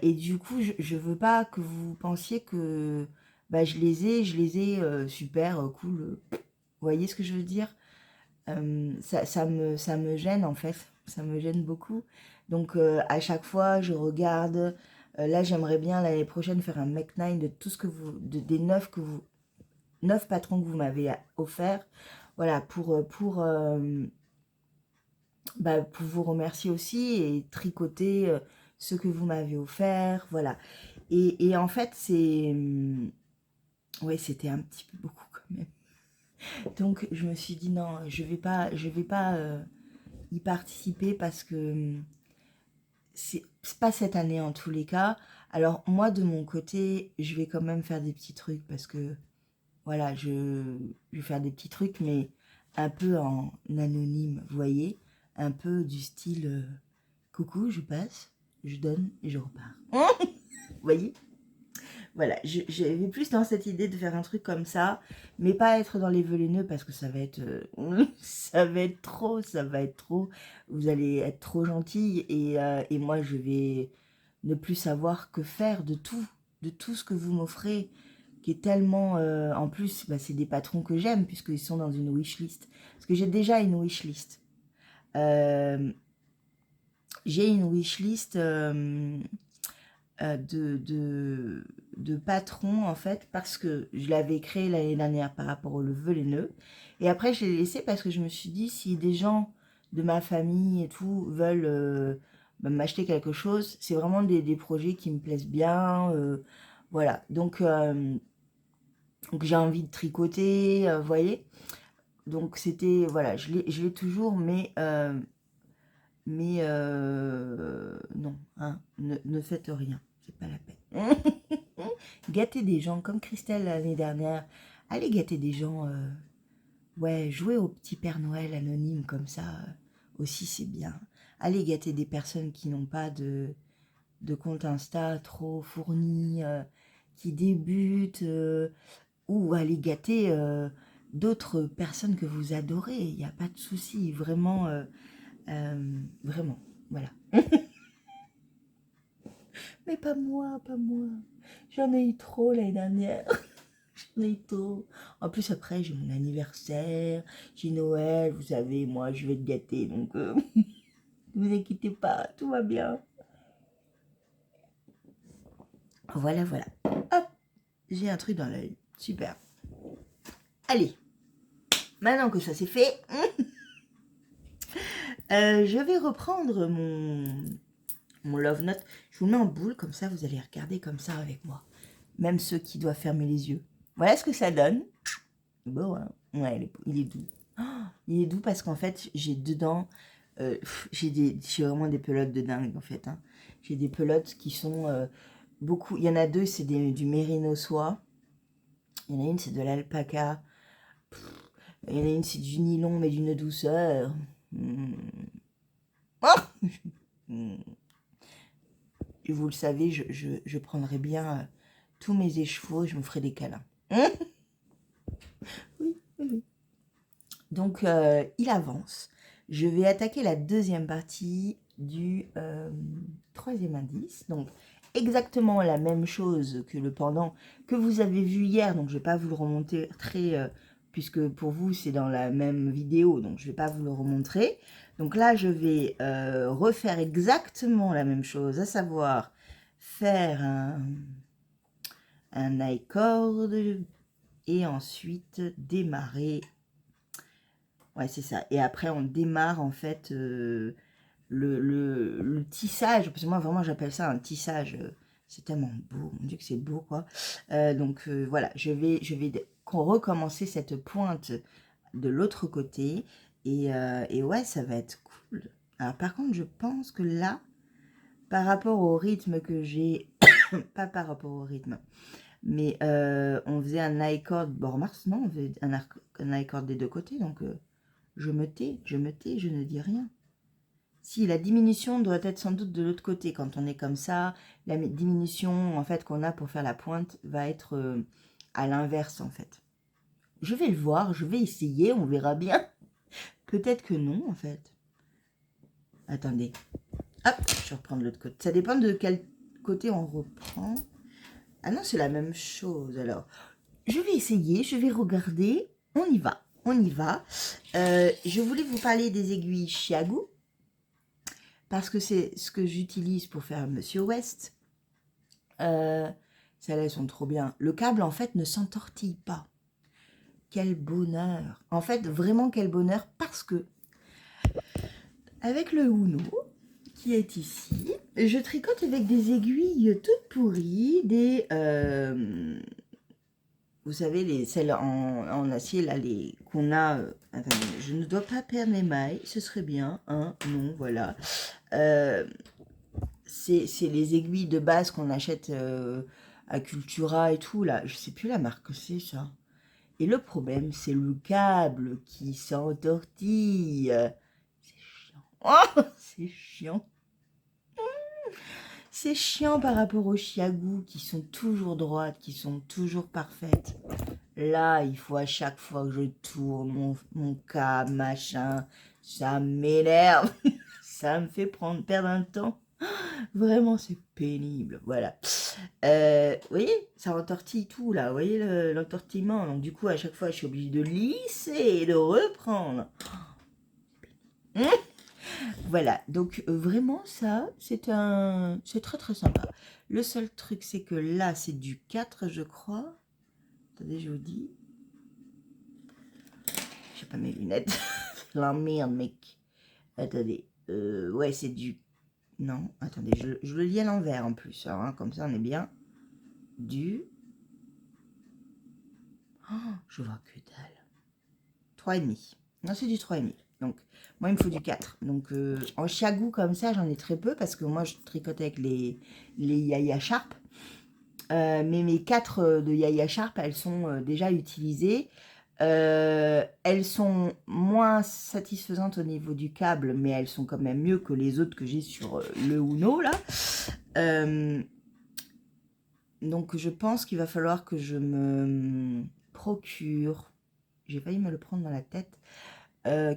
Et du coup, je veux pas que vous pensiez que bah, je les ai super cool. Vous voyez ce que je veux dire? Ça me gêne en fait. Ça me gêne beaucoup. Donc à chaque fois, je regarde. Là, j'aimerais bien l'année prochaine faire un make nine de tout ce que des 9 patrons que vous m'avez offert. Voilà, pour vous remercier aussi et tricoter ce que vous m'avez offert. Voilà. Et en fait, ouais, c'était un petit peu beaucoup quand même. Donc je me suis dit non, je vais pas y participer parce que c'est pas cette année en tous les cas. Alors moi de mon côté, je vais quand même faire des petits trucs parce que voilà, je vais faire des petits trucs mais un peu en anonyme, vous voyez, un peu du style coucou, je passe, je donne et je repars. Vous voyez? Voilà, j'avais plus dans cette idée de faire un truc comme ça, mais pas être dans les vœux parce que ça va être, ça va être trop, ça va être trop. Vous allez être trop gentille et moi je vais ne plus savoir que faire de tout ce que vous m'offrez, qui est tellement, en plus, bah, c'est des patrons que j'aime puisqu'ils sont dans une wishlist. Parce que j'ai déjà une wishlist. Euh, j'ai une wishlist de patron en fait parce que je l'avais créé l'année dernière par rapport au vœu les nœuds et après je l'ai laissé parce que je me suis dit si des gens de ma famille et tout veulent bah, m'acheter quelque chose, c'est vraiment des projets qui me plaisent bien, voilà donc j'ai envie de tricoter, vous voyez, donc c'était voilà, je l'ai toujours mais non hein, ne faites rien, c'est pas la peine. Gâter des gens comme Christelle l'année dernière. Allez gâter des gens. Ouais, jouer au petit Père Noël anonyme comme ça aussi c'est bien. Allez gâter des personnes qui n'ont pas de compte Insta trop fourni, qui débutent, ou allez gâter d'autres personnes que vous adorez. Il n'y a pas de souci, vraiment, vraiment, voilà. Mais pas moi, pas moi. J'en ai eu trop l'année dernière. Tôt. En plus, après, j'ai mon anniversaire, j'ai Noël, vous savez, moi, je vais être gâtée, donc ne vous inquiétez pas, tout va bien. Voilà, voilà. Hop, j'ai un truc dans l'œil. Super. Allez, maintenant que ça c'est fait, je vais reprendre mon Love Note. Je vous le mets en boule, comme ça, vous allez regarder comme ça avec moi. Même ceux qui doivent fermer les yeux. Voilà ce que ça donne. Bon, hein. Ouais, il est doux. Oh, il est doux parce qu'en fait, j'ai dedans, j'ai vraiment des pelotes de dingue en fait. Hein. J'ai des pelotes qui sont beaucoup. Il y en a deux, c'est du mérino soie. Il y en a une, c'est de l'alpaca. Il y en a une, c'est du nylon, mais d'une douceur. Mm. Oh et vous le savez, je prendrai bien tous mes écheveaux et je me ferai des câlins. Oui, oui, oui. Donc, il avance. Je vais attaquer la deuxième partie du troisième indice. Donc, exactement la même chose que le pendant que vous avez vu hier. Donc, je ne vais pas vous le remonter puisque pour vous, c'est dans la même vidéo. Donc, je ne vais pas vous le remontrer. Donc là, je vais refaire exactement la même chose, à savoir faire un I-cord et ensuite démarrer. Ouais, c'est ça. Et après, on démarre en fait le tissage. Parce que moi, vraiment, j'appelle ça un tissage. C'est tellement beau. Mon Dieu que c'est beau, quoi. Donc, voilà, je vais recommencer cette pointe de l'autre côté. Et ouais, ça va être cool. Alors, par contre, je pense que là, par rapport au rythme que j'ai... pas par rapport au rythme, mais on faisait un I-cord bord Mars, non, on faisait un I-cord des deux côtés, donc... je me tais, je ne dis rien. Si, la diminution doit être sans doute de l'autre côté. Quand on est comme ça, la diminution en fait qu'on a pour faire la pointe va être à l'inverse en fait. Je vais le voir, je vais essayer, on verra bien. Peut-être que non en fait. Attendez. Hop, je vais reprendre l'autre côté. Ça dépend de quel côté on reprend. Ah non, c'est la même chose alors. Je vais essayer, je vais regarder. On y va, on y va. Je voulais vous parler des aiguilles Chiago. Parce que c'est ce que j'utilise pour faire Monsieur West. Celles-là, elles sont trop bien. Le câble, en fait, ne s'entortille pas. Quel bonheur. En fait, vraiment quel bonheur, parce que avec le Uno, qui est ici, je tricote avec des aiguilles toutes pourries, vous savez, celles en acier, là, qu'on a... attendez, je ne dois pas perdre mes mailles, ce serait bien, hein, non, voilà. C'est les aiguilles de base qu'on achète à Cultura et tout, là. Je sais plus la marque que c'est, ça. Et le problème, c'est le câble qui s'entortille. C'est chiant. Oh, c'est chiant. C'est chiant par rapport aux chiagous qui sont toujours droites, qui sont toujours parfaites. Là, il faut à chaque fois que je tourne mon câble, machin, ça m'énerve. Ça me fait perdre un temps. Vraiment, c'est pénible. Voilà. Vous voyez, ça entortille tout là. Vous voyez l'entortillement. Donc, du coup, à chaque fois, je suis obligée de lisser et de reprendre. Voilà. Donc, vraiment, ça, c'est très très sympa. Le seul truc, c'est que là, c'est du 4, je crois. Attendez, je vous dis. J'ai pas mes lunettes. La merde, mec. Attendez. Ouais, c'est du... Non, attendez, je le lis à l'envers en plus. Alors, hein, comme ça, on est bien. Du... Oh, je vois que dalle. 3,5. Non, c'est du 3,5. Donc, moi, il me faut du 4. Donc, en chiagou comme ça, j'en ai très peu parce que moi, je tricote avec les Yaya Sharp. Mais mes 4 de Yaya Sharp, elles sont déjà utilisées. Elles sont moins satisfaisantes au niveau du câble, mais elles sont quand même mieux que les autres que j'ai sur le Uno, là. Donc, je pense qu'il va falloir que je me procure, j'ai failli me le prendre dans la tête,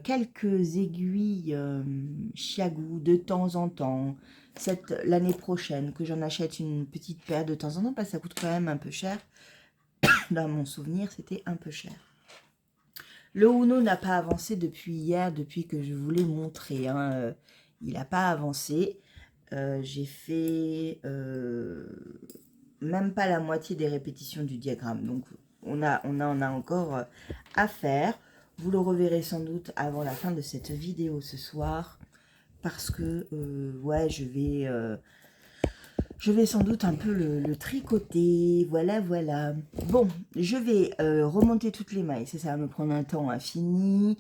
quelques aiguilles chiagou de temps en temps, l'année prochaine, que j'en achète une petite paire de temps en temps, parce que ça coûte quand même un peu cher. Dans mon souvenir, c'était un peu cher. Le Uno n'a pas avancé depuis hier, depuis que je vous l'ai montré. Hein. Il n'a pas avancé. J'ai fait même pas la moitié des répétitions du diagramme. Donc, on en a encore à faire. Vous le reverrez sans doute avant la fin de cette vidéo ce soir. Parce que, ouais, je vais sans doute un peu le tricoter. Voilà, voilà. Bon, je vais remonter toutes les mailles. Ça va me prendre un temps infini.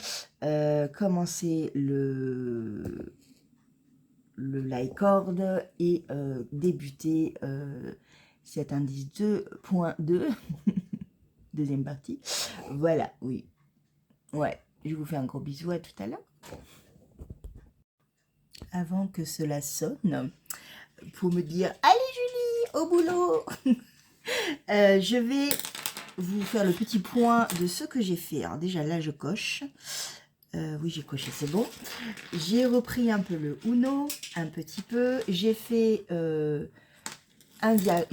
Commencer le lie cord et débuter cet indice 2.2. Deuxième partie. Voilà, oui. Ouais, je vous fais un gros bisou, à tout à l'heure. Avant que cela sonne, pour me dire « Allez Julie, au boulot !» Je vais vous faire le petit point de ce que j'ai fait. Alors déjà là, je coche. Oui, j'ai coché, c'est bon. J'ai repris un peu le Uno, un petit peu. J'ai fait une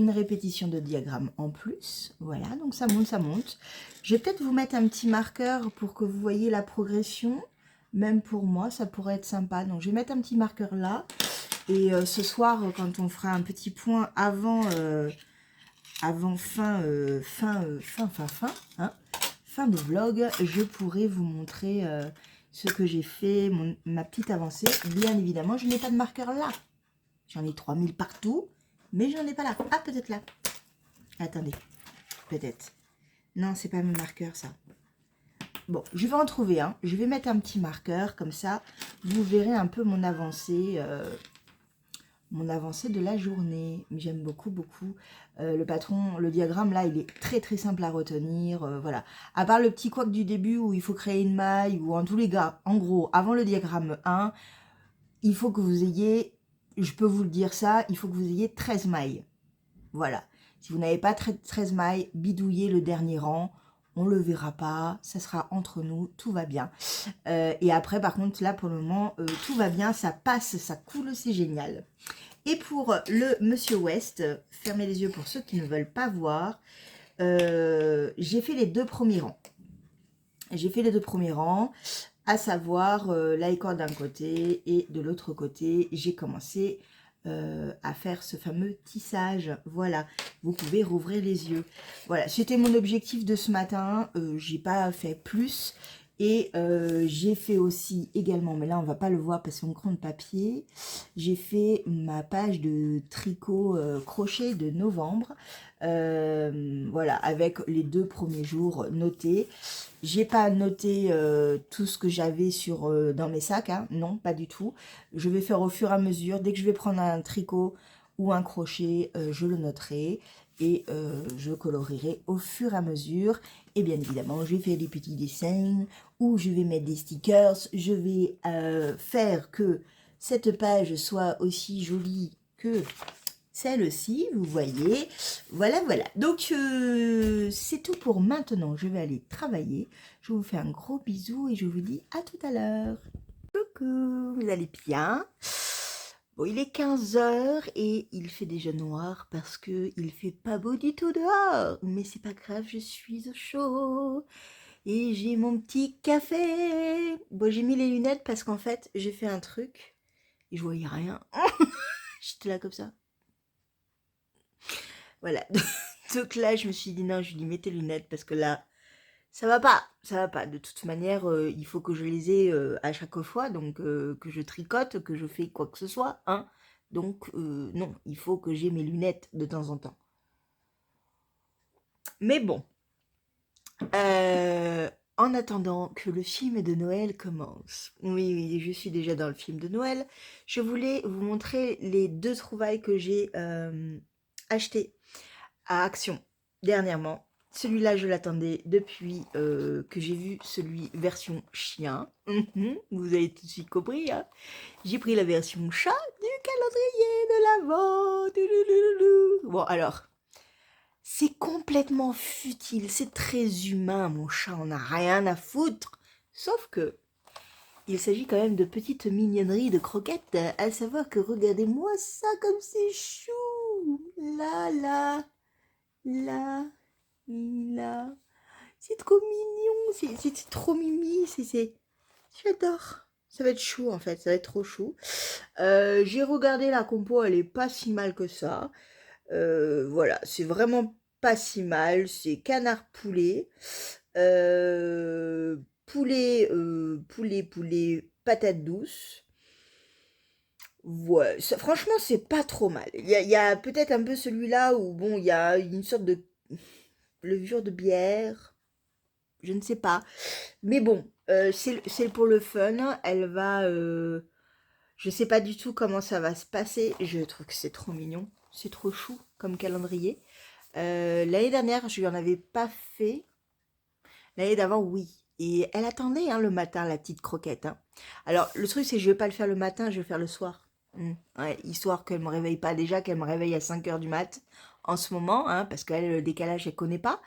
répétition de diagramme en plus. Voilà, donc ça monte, ça monte. Je vais peut-être vous mettre un petit marqueur pour que vous voyez la progression. Même pour moi, ça pourrait être sympa. Donc, je vais mettre un petit marqueur là. Et ce soir, quand on fera un petit point avant fin de vlog, je pourrai vous montrer ce que j'ai fait, ma petite avancée. Bien évidemment, je n'ai pas de marqueur là. J'en ai 3000 partout, mais je n'en ai pas là. Ah, peut-être là. Attendez, peut-être. Non, c'est pas mes marqueurs, ça. Bon, je vais en trouver un. Je vais mettre un petit marqueur, comme ça, vous verrez un peu mon avancée de la journée. J'aime beaucoup, beaucoup. Le diagramme, là, il est très, très simple à retenir. Voilà. À part le petit couac du début où il faut créer une maille, ou en tous les cas, en gros, avant le diagramme 1, il faut que vous ayez, je peux vous le dire ça, il faut que vous ayez 13 mailles. Voilà. Si vous n'avez pas 13 mailles, bidouillez le dernier rang. On ne le verra pas, ça sera entre nous, tout va bien. Et après, par contre, là, pour le moment, tout va bien, ça passe, ça coule, c'est génial. Et pour le Monsieur West, fermez les yeux pour ceux qui ne veulent pas voir, j'ai fait les 2 premiers rangs. J'ai fait les 2 premiers rangs, à savoir l'aïcord d'un côté et de l'autre côté, j'ai commencé à faire ce fameux tissage. Voilà, vous pouvez rouvrir les yeux. Voilà, c'était mon objectif de ce matin. J'ai pas fait plus. Et j'ai fait aussi également, mais là on va pas le voir parce qu'on craint de papier, j'ai fait ma page de tricot crochet de novembre, voilà, avec les 2 premiers jours notés. J'ai pas noté tout ce que j'avais sur dans mes sacs, hein, non, pas du tout. Je vais faire au fur et à mesure, dès que je vais prendre un tricot ou un crochet, je le noterai et je colorerai au fur et à mesure. Et bien évidemment, je vais faire des petits dessins ou je vais mettre des stickers. Je vais faire que cette page soit aussi jolie que celle-ci, vous voyez. Voilà, voilà. Donc, c'est tout pour maintenant. Je vais aller travailler. Je vous fais un gros bisou et je vous dis à tout à l'heure. Coucou, vous allez bien? Bon, il est 15 h et il fait déjà noir parce que il fait pas beau du tout dehors. Mais c'est pas grave, je suis au chaud. Et j'ai mon petit café. Bon, j'ai mis les lunettes parce qu'en fait, j'ai fait un truc et je voyais rien. J'étais là comme ça. Voilà. Donc là, je me suis dit non, je lui dis mets tes lunettes parce que là, ça va pas. Ça va pas. De toute manière, il faut que je les ai à chaque fois. Donc, que je tricote, que je fais quoi que ce soit. Hein. Donc, non, il faut que j'ai mes lunettes de temps en temps. Mais bon. En attendant que le film de Noël commence. Oui, oui, je suis déjà dans le film de Noël. Je voulais vous montrer les 2 trouvailles que j'ai achetées à Action dernièrement. Celui-là, je l'attendais depuis que j'ai vu celui version chien. Vous avez tout de suite compris. Hein, j'ai pris la version chat du calendrier de l'Avent. Bon, alors, c'est complètement futile, c'est très humain, mon chat, on n'a rien à foutre. Sauf que, il s'agit quand même de petites mignonneries de croquettes, à savoir que regardez-moi ça comme c'est chou. Là, là, là, là. C'est trop mignon, c'est trop mimi, j'adore. Ça va être chou en fait, ça va être trop chou. J'ai regardé la compo, elle est pas si mal que ça. Voilà, c'est vraiment pas si mal. C'est canard poulet, poulet, patate douce. Ouais, franchement, c'est pas trop mal. Il y a peut-être un peu celui-là où, bon, il y a une sorte de levure de bière. Je ne sais pas. Mais bon, c'est pour le fun. Elle va. Je sais pas du tout comment ça va se passer. Je trouve que c'est trop mignon. C'est trop chou comme calendrier. L'année dernière, je lui en avais pas fait. L'année d'avant, oui. Et elle attendait hein, le matin, la petite croquette. Hein. Alors, le truc, c'est que je vais pas le faire le matin, je vais le faire le soir. Ouais, histoire qu'elle me réveille pas déjà, qu'elle me réveille à 5 heures du mat en ce moment, hein, parce qu'elle, le décalage, elle connaît pas.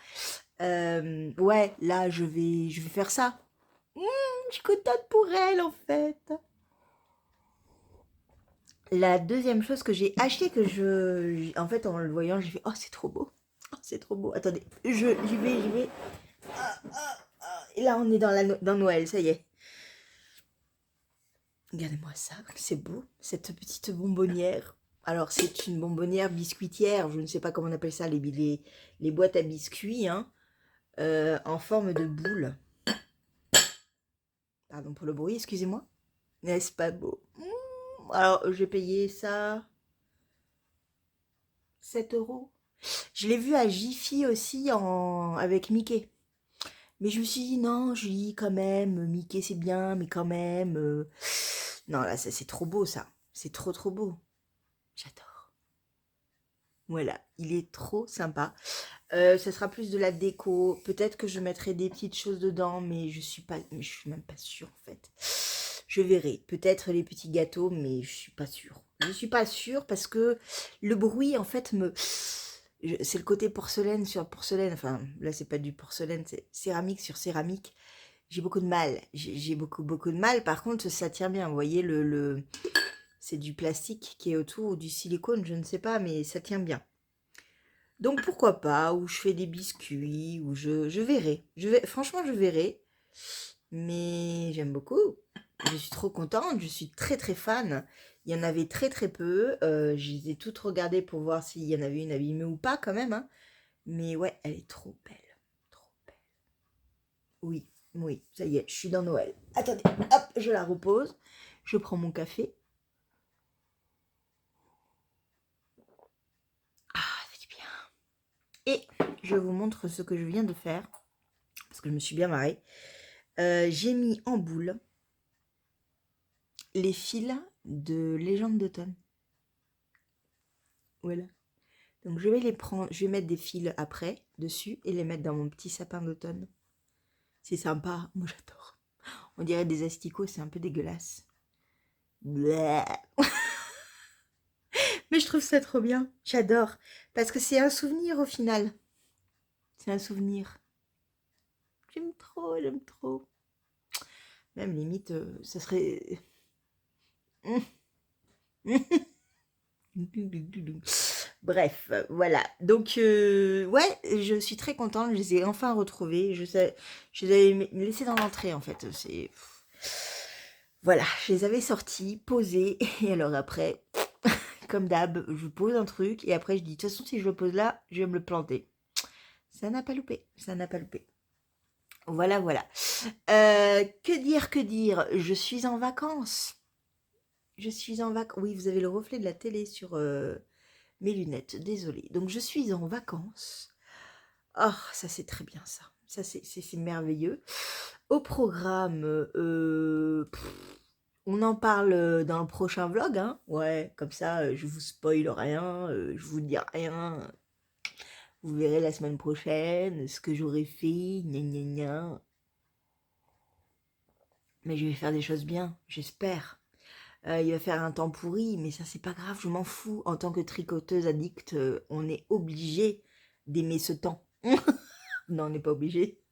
Ouais, là, je vais faire ça. Je suis contente pour elle, en fait. La deuxième chose que j'ai acheté, en fait, en le voyant, j'ai fait, oh, c'est trop beau. Oh, c'est trop beau. Attendez, j'y vais. Et là, on est dans Noël, ça y est. Regardez-moi ça, c'est beau, cette petite bonbonnière. Alors, c'est une bonbonnière biscuitière, je ne sais pas comment on appelle ça, les boîtes à biscuits, hein, en forme de boule. Pardon pour le bruit, excusez-moi. N'est-ce pas beau? Alors, j'ai payé ça 7 euros. Je l'ai vu à Jiffy aussi avec Mickey. Mais je me suis dit, non, Julie, quand même, Mickey c'est bien, mais quand même. Non, là, c'est trop beau ça. C'est trop trop beau. J'adore. Voilà, il est trop sympa. Ce sera plus de la déco. Peut-être que je mettrai des petites choses dedans, mais je suis même pas sûre en fait. Je verrai. Peut-être les petits gâteaux, mais je suis pas sûre. Je suis pas sûre parce que le bruit en fait c'est le côté porcelaine sur porcelaine. Enfin, là c'est pas du porcelaine, c'est céramique sur céramique. J'ai beaucoup de mal. J'ai beaucoup beaucoup de mal. Par contre, ça tient bien. Vous voyez c'est du plastique qui est autour ou du silicone, je ne sais pas, mais ça tient bien. Donc pourquoi pas, ou je fais des biscuits, ou je verrai. Franchement, je verrai. Mais j'aime beaucoup. Je suis trop contente, je suis très très fan. Il y en avait très très peu. Je les ai toutes regardées pour voir s'il y en avait une abîmée ou pas quand même. Hein. Mais ouais, elle est trop belle. Trop belle. Oui, Oui, ça y est, je suis dans Noël. Attendez, hop, je la repose. Je prends mon café. Ah, ça fait du bien. Et je vous montre ce que je viens de faire, parce que je me suis bien marrée. J'ai mis en boule les fils de Légende d'automne. Voilà. Donc je vais les prendre, je vais mettre des fils après, dessus, et les mettre dans mon petit sapin d'automne. C'est sympa, moi j'adore. On dirait des asticots, c'est un peu dégueulasse. Bleh. Mais je trouve ça trop bien, j'adore. Parce que c'est un souvenir au final. C'est un souvenir. J'aime trop, j'aime trop. Même limite, ça serait... Bref, voilà. Donc, ouais, je suis très contente. Je les ai enfin retrouvés. Je les avais laissés dans l'entrée, en fait. C'est... Voilà, je les avais sortis, posés. Et alors après, comme d'hab, je pose un truc. Et après, je dis, de toute façon, si je le pose là, je vais me le planter. Ça n'a pas loupé. Ça n'a pas loupé. Voilà, voilà. Que dire, que dire? Je suis en vacances. Je suis en vacances. Oui, vous avez le reflet de la télé sur mes lunettes. Désolée. Donc, je suis en vacances. Oh, ça c'est très bien ça. Ça c'est merveilleux. Au programme, on en parle dans le prochain vlog, hein. Ouais, comme ça, je vous spoil rien, je vous dis rien. Vous verrez la semaine prochaine ce que j'aurais fait, gna gna gna. Mais je vais faire des choses bien, j'espère. Il va faire un temps pourri, mais ça c'est pas grave, je m'en fous. En tant que tricoteuse addicte, on est obligé d'aimer ce temps. Non, on n'est pas obligé.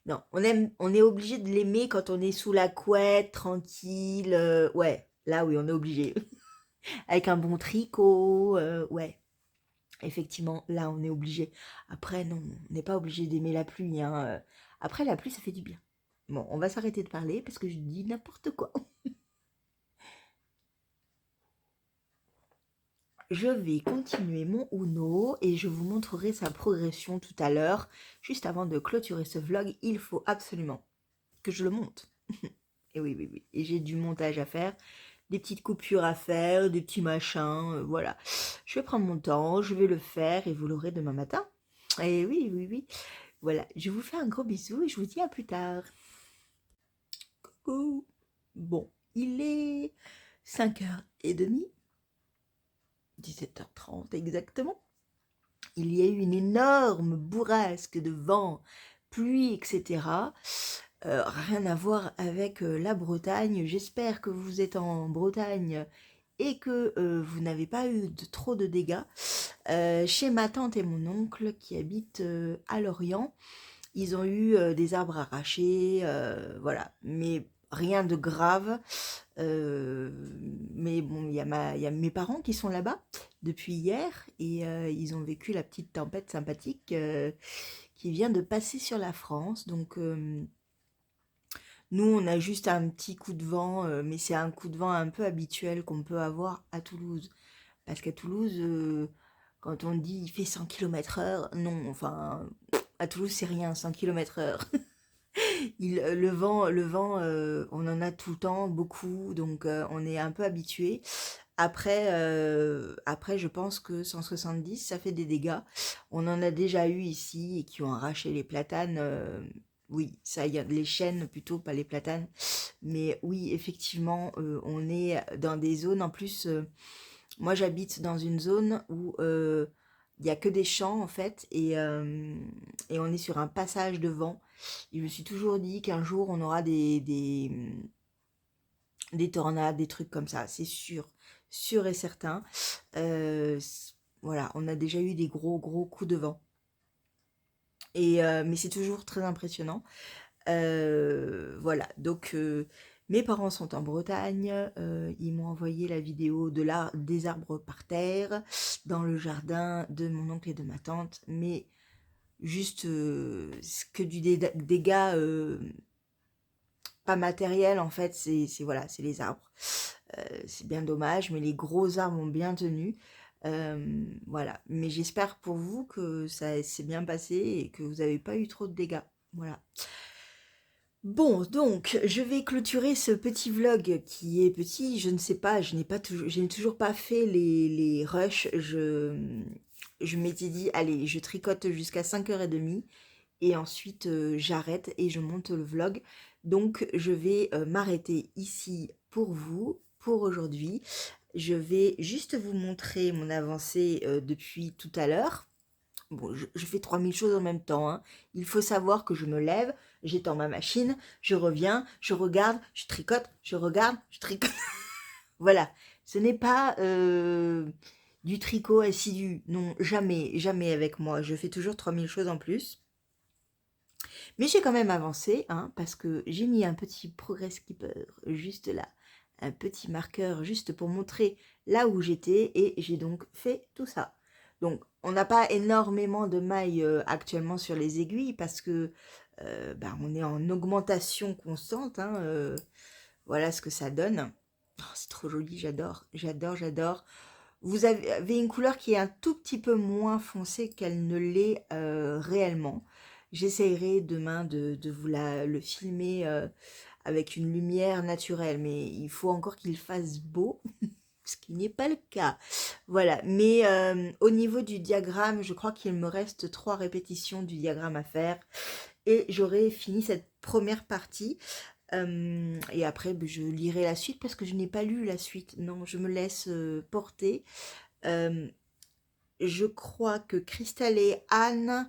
Non, on est obligé de l'aimer quand on est sous la couette, tranquille. Ouais, là oui, on est obligé. Avec un bon tricot, ouais. Effectivement, là on est obligé. Après, non, on n'est pas obligé d'aimer la pluie, hein. Après, la pluie, ça fait du bien. Bon, on va s'arrêter de parler parce que je dis n'importe quoi. Je vais continuer mon Uno et je vous montrerai sa progression tout à l'heure. Juste avant de clôturer ce vlog, il faut absolument que je le monte. Et oui, oui, oui. Et j'ai du montage à faire, des petites coupures à faire, des petits machins, voilà. Je vais prendre mon temps, je vais le faire et vous l'aurez demain matin. Et oui, oui, oui. Voilà, je vous fais un gros bisou et je vous dis à plus tard. Coucou. Bon, il est 5h30, 17h30 exactement. Il y a eu une énorme bourrasque de vent, pluie, etc. Rien à voir avec la Bretagne. J'espère que vous êtes en Bretagne et que vous n'avez pas eu trop de dégâts. Chez ma tante et mon oncle qui habitent à Lorient, ils ont eu des arbres arrachés, voilà, mais rien de grave. Mais bon, il y a mes parents qui sont là-bas depuis hier et ils ont vécu la petite tempête sympathique qui vient de passer sur la France. Donc, nous, on a juste un petit coup de vent, mais c'est un coup de vent un peu habituel qu'on peut avoir à Toulouse. Parce qu'à Toulouse, quand on dit il fait 100 km/h, non, enfin, à Toulouse, c'est rien, 100 km/h. Le vent, on en a tout le temps, beaucoup, donc on est un peu habitué. Après, je pense que 170, ça fait des dégâts. On en a déjà eu ici et qui ont arraché les platanes. Oui, ça, il y a les chênes plutôt, pas les platanes. Mais oui, effectivement, on est dans des zones. En plus, moi, j'habite dans une zone où il n'y a que des champs, en fait, et on est sur un passage de vent. Et je me suis toujours dit qu'un jour, on aura des tornades, des trucs comme ça, c'est sûr, sûr et certain. Voilà, on a déjà eu des gros, gros coups de vent. Mais c'est toujours très impressionnant. Voilà, donc mes parents sont en Bretagne, ils m'ont envoyé la vidéo des arbres par terre, dans le jardin de mon oncle et de ma tante, mais juste que du dégât pas matériel en fait, voilà, c'est les arbres. C'est bien dommage, mais les gros arbres ont bien tenu. Voilà, mais j'espère pour vous que ça s'est bien passé et que vous n'avez pas eu trop de dégâts. Voilà. Bon, donc, je vais clôturer ce petit vlog qui est petit, je ne sais pas, je n'ai toujours pas fait les rushs, je m'étais dit, allez, je tricote jusqu'à 5h30 et ensuite j'arrête et je monte le vlog. Donc, je vais m'arrêter ici pour vous, pour aujourd'hui. Je vais juste vous montrer mon avancée depuis tout à l'heure. Bon, je fais 3000 choses en même temps, hein. Il faut savoir que je me lève, j'étends ma machine, je reviens, je regarde, je tricote, je regarde, je tricote. Voilà, ce n'est pas du tricot assidu. Non, jamais, jamais avec moi. Je fais toujours 3000 choses en plus. Mais j'ai quand même avancé, hein, parce que j'ai mis un petit progress keeper juste là. Un petit marqueur juste pour montrer là où j'étais et j'ai donc fait tout ça. Donc, on n'a pas énormément de mailles actuellement sur les aiguilles parce que on est en augmentation constante, hein, voilà ce que ça donne. Oh, c'est trop joli, j'adore, j'adore, j'adore. Vous avez une couleur qui est un tout petit peu moins foncée qu'elle ne l'est réellement. J'essayerai demain de vous le filmer avec une lumière naturelle, mais il faut encore qu'il fasse beau, ce qui n'est pas le cas. Voilà, mais au niveau du diagramme, je crois qu'il me reste 3 répétitions du diagramme à faire et j'aurai fini cette première partie. Et après, je lirai la suite parce que je n'ai pas lu la suite. Non, je me laisse porter. Euh, je crois que Christelle et Anne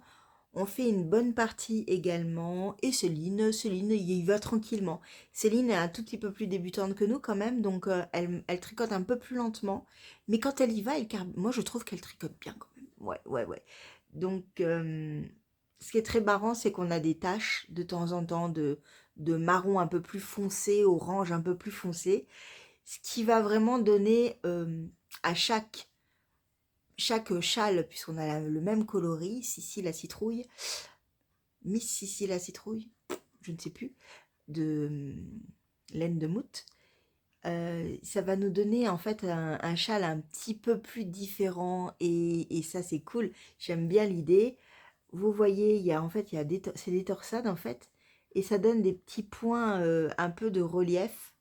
ont fait une bonne partie également. Et Céline, il y va tranquillement. Céline est un tout petit peu plus débutante que nous quand même, donc elle tricote un peu plus lentement. Mais quand elle y va, moi je trouve qu'elle tricote bien quand même. Ouais, ouais, ouais. Donc, ce qui est très marrant, c'est qu'on a des taches de temps en temps de marron un peu plus foncé, orange un peu plus foncé, ce qui va vraiment donner à chaque châle, puisqu'on a le même coloris, Sissi la citrouille, Miss Sissi la citrouille, je ne sais plus, de laine de moute, ça va nous donner en fait un châle un petit peu plus différent et ça c'est cool, j'aime bien l'idée. Vous voyez, c'est des torsades en fait, et ça donne des petits points un peu de relief.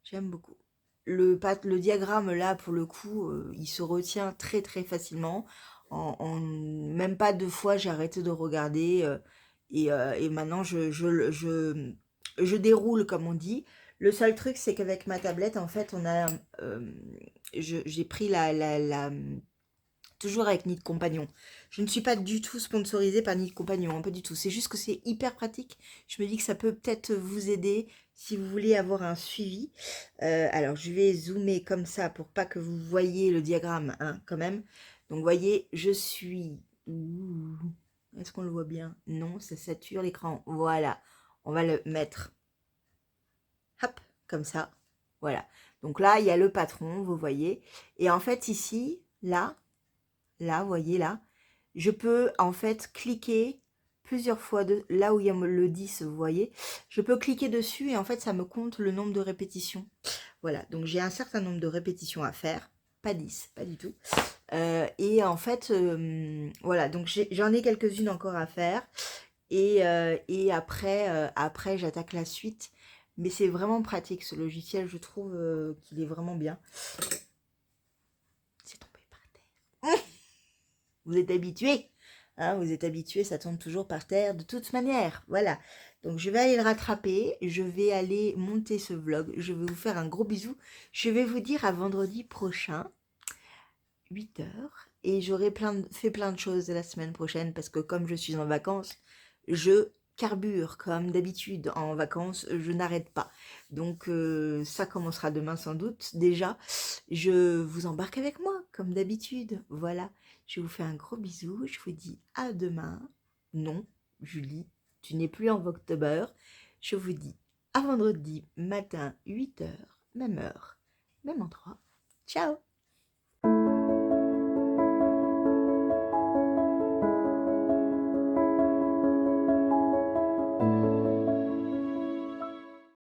J'aime beaucoup. Le diagramme là, pour le coup, il se retient très très facilement. En même pas 2 fois, j'ai arrêté de regarder et maintenant je déroule comme on dit. Le seul truc, c'est qu'avec ma tablette, en fait, j'ai pris toujours avec Nid Compagnon. Je ne suis pas du tout sponsorisée par Nid Compagnon, hein, pas du tout. C'est juste que c'est hyper pratique. Je me dis que ça peut peut-être vous aider si vous voulez avoir un suivi. Alors, je vais zoomer comme ça pour pas que vous voyez le diagramme, hein, quand même. Donc, vous voyez, je suis... Ouh, est-ce qu'on le voit bien? Non, ça sature l'écran. Voilà. On va le mettre, hop, comme ça. Voilà. Donc là, il y a le patron, vous voyez. Et en fait, ici, là, vous voyez là, je peux en fait cliquer plusieurs fois, là où il y a le 10, vous voyez, je peux cliquer dessus et en fait ça me compte le nombre de répétitions. Voilà, donc j'ai un certain nombre de répétitions à faire, pas 10, pas du tout. Et en fait, voilà, donc j'en ai quelques-unes encore à faire et après j'attaque la suite. Mais c'est vraiment pratique ce logiciel, je trouve qu'il est vraiment bien. C'est tombé par terre. Vous êtes habitués, hein, vous êtes habitués, ça tombe toujours par terre de toute manière. Voilà. Donc je vais aller le rattraper, je vais aller monter ce vlog, je vais vous faire un gros bisou. Je vais vous dire à vendredi prochain, 8h, et j'aurai fait plein de choses la semaine prochaine parce que comme je suis en vacances, je carbure comme d'habitude en vacances, je n'arrête pas. Donc ça commencera demain sans doute. Déjà, je vous embarque avec moi comme d'habitude. Voilà, je vous fais un gros bisou, je vous dis à demain. Non, Julie, tu n'es plus en October. Je vous dis à vendredi matin 8h, même heure, même endroit. Ciao!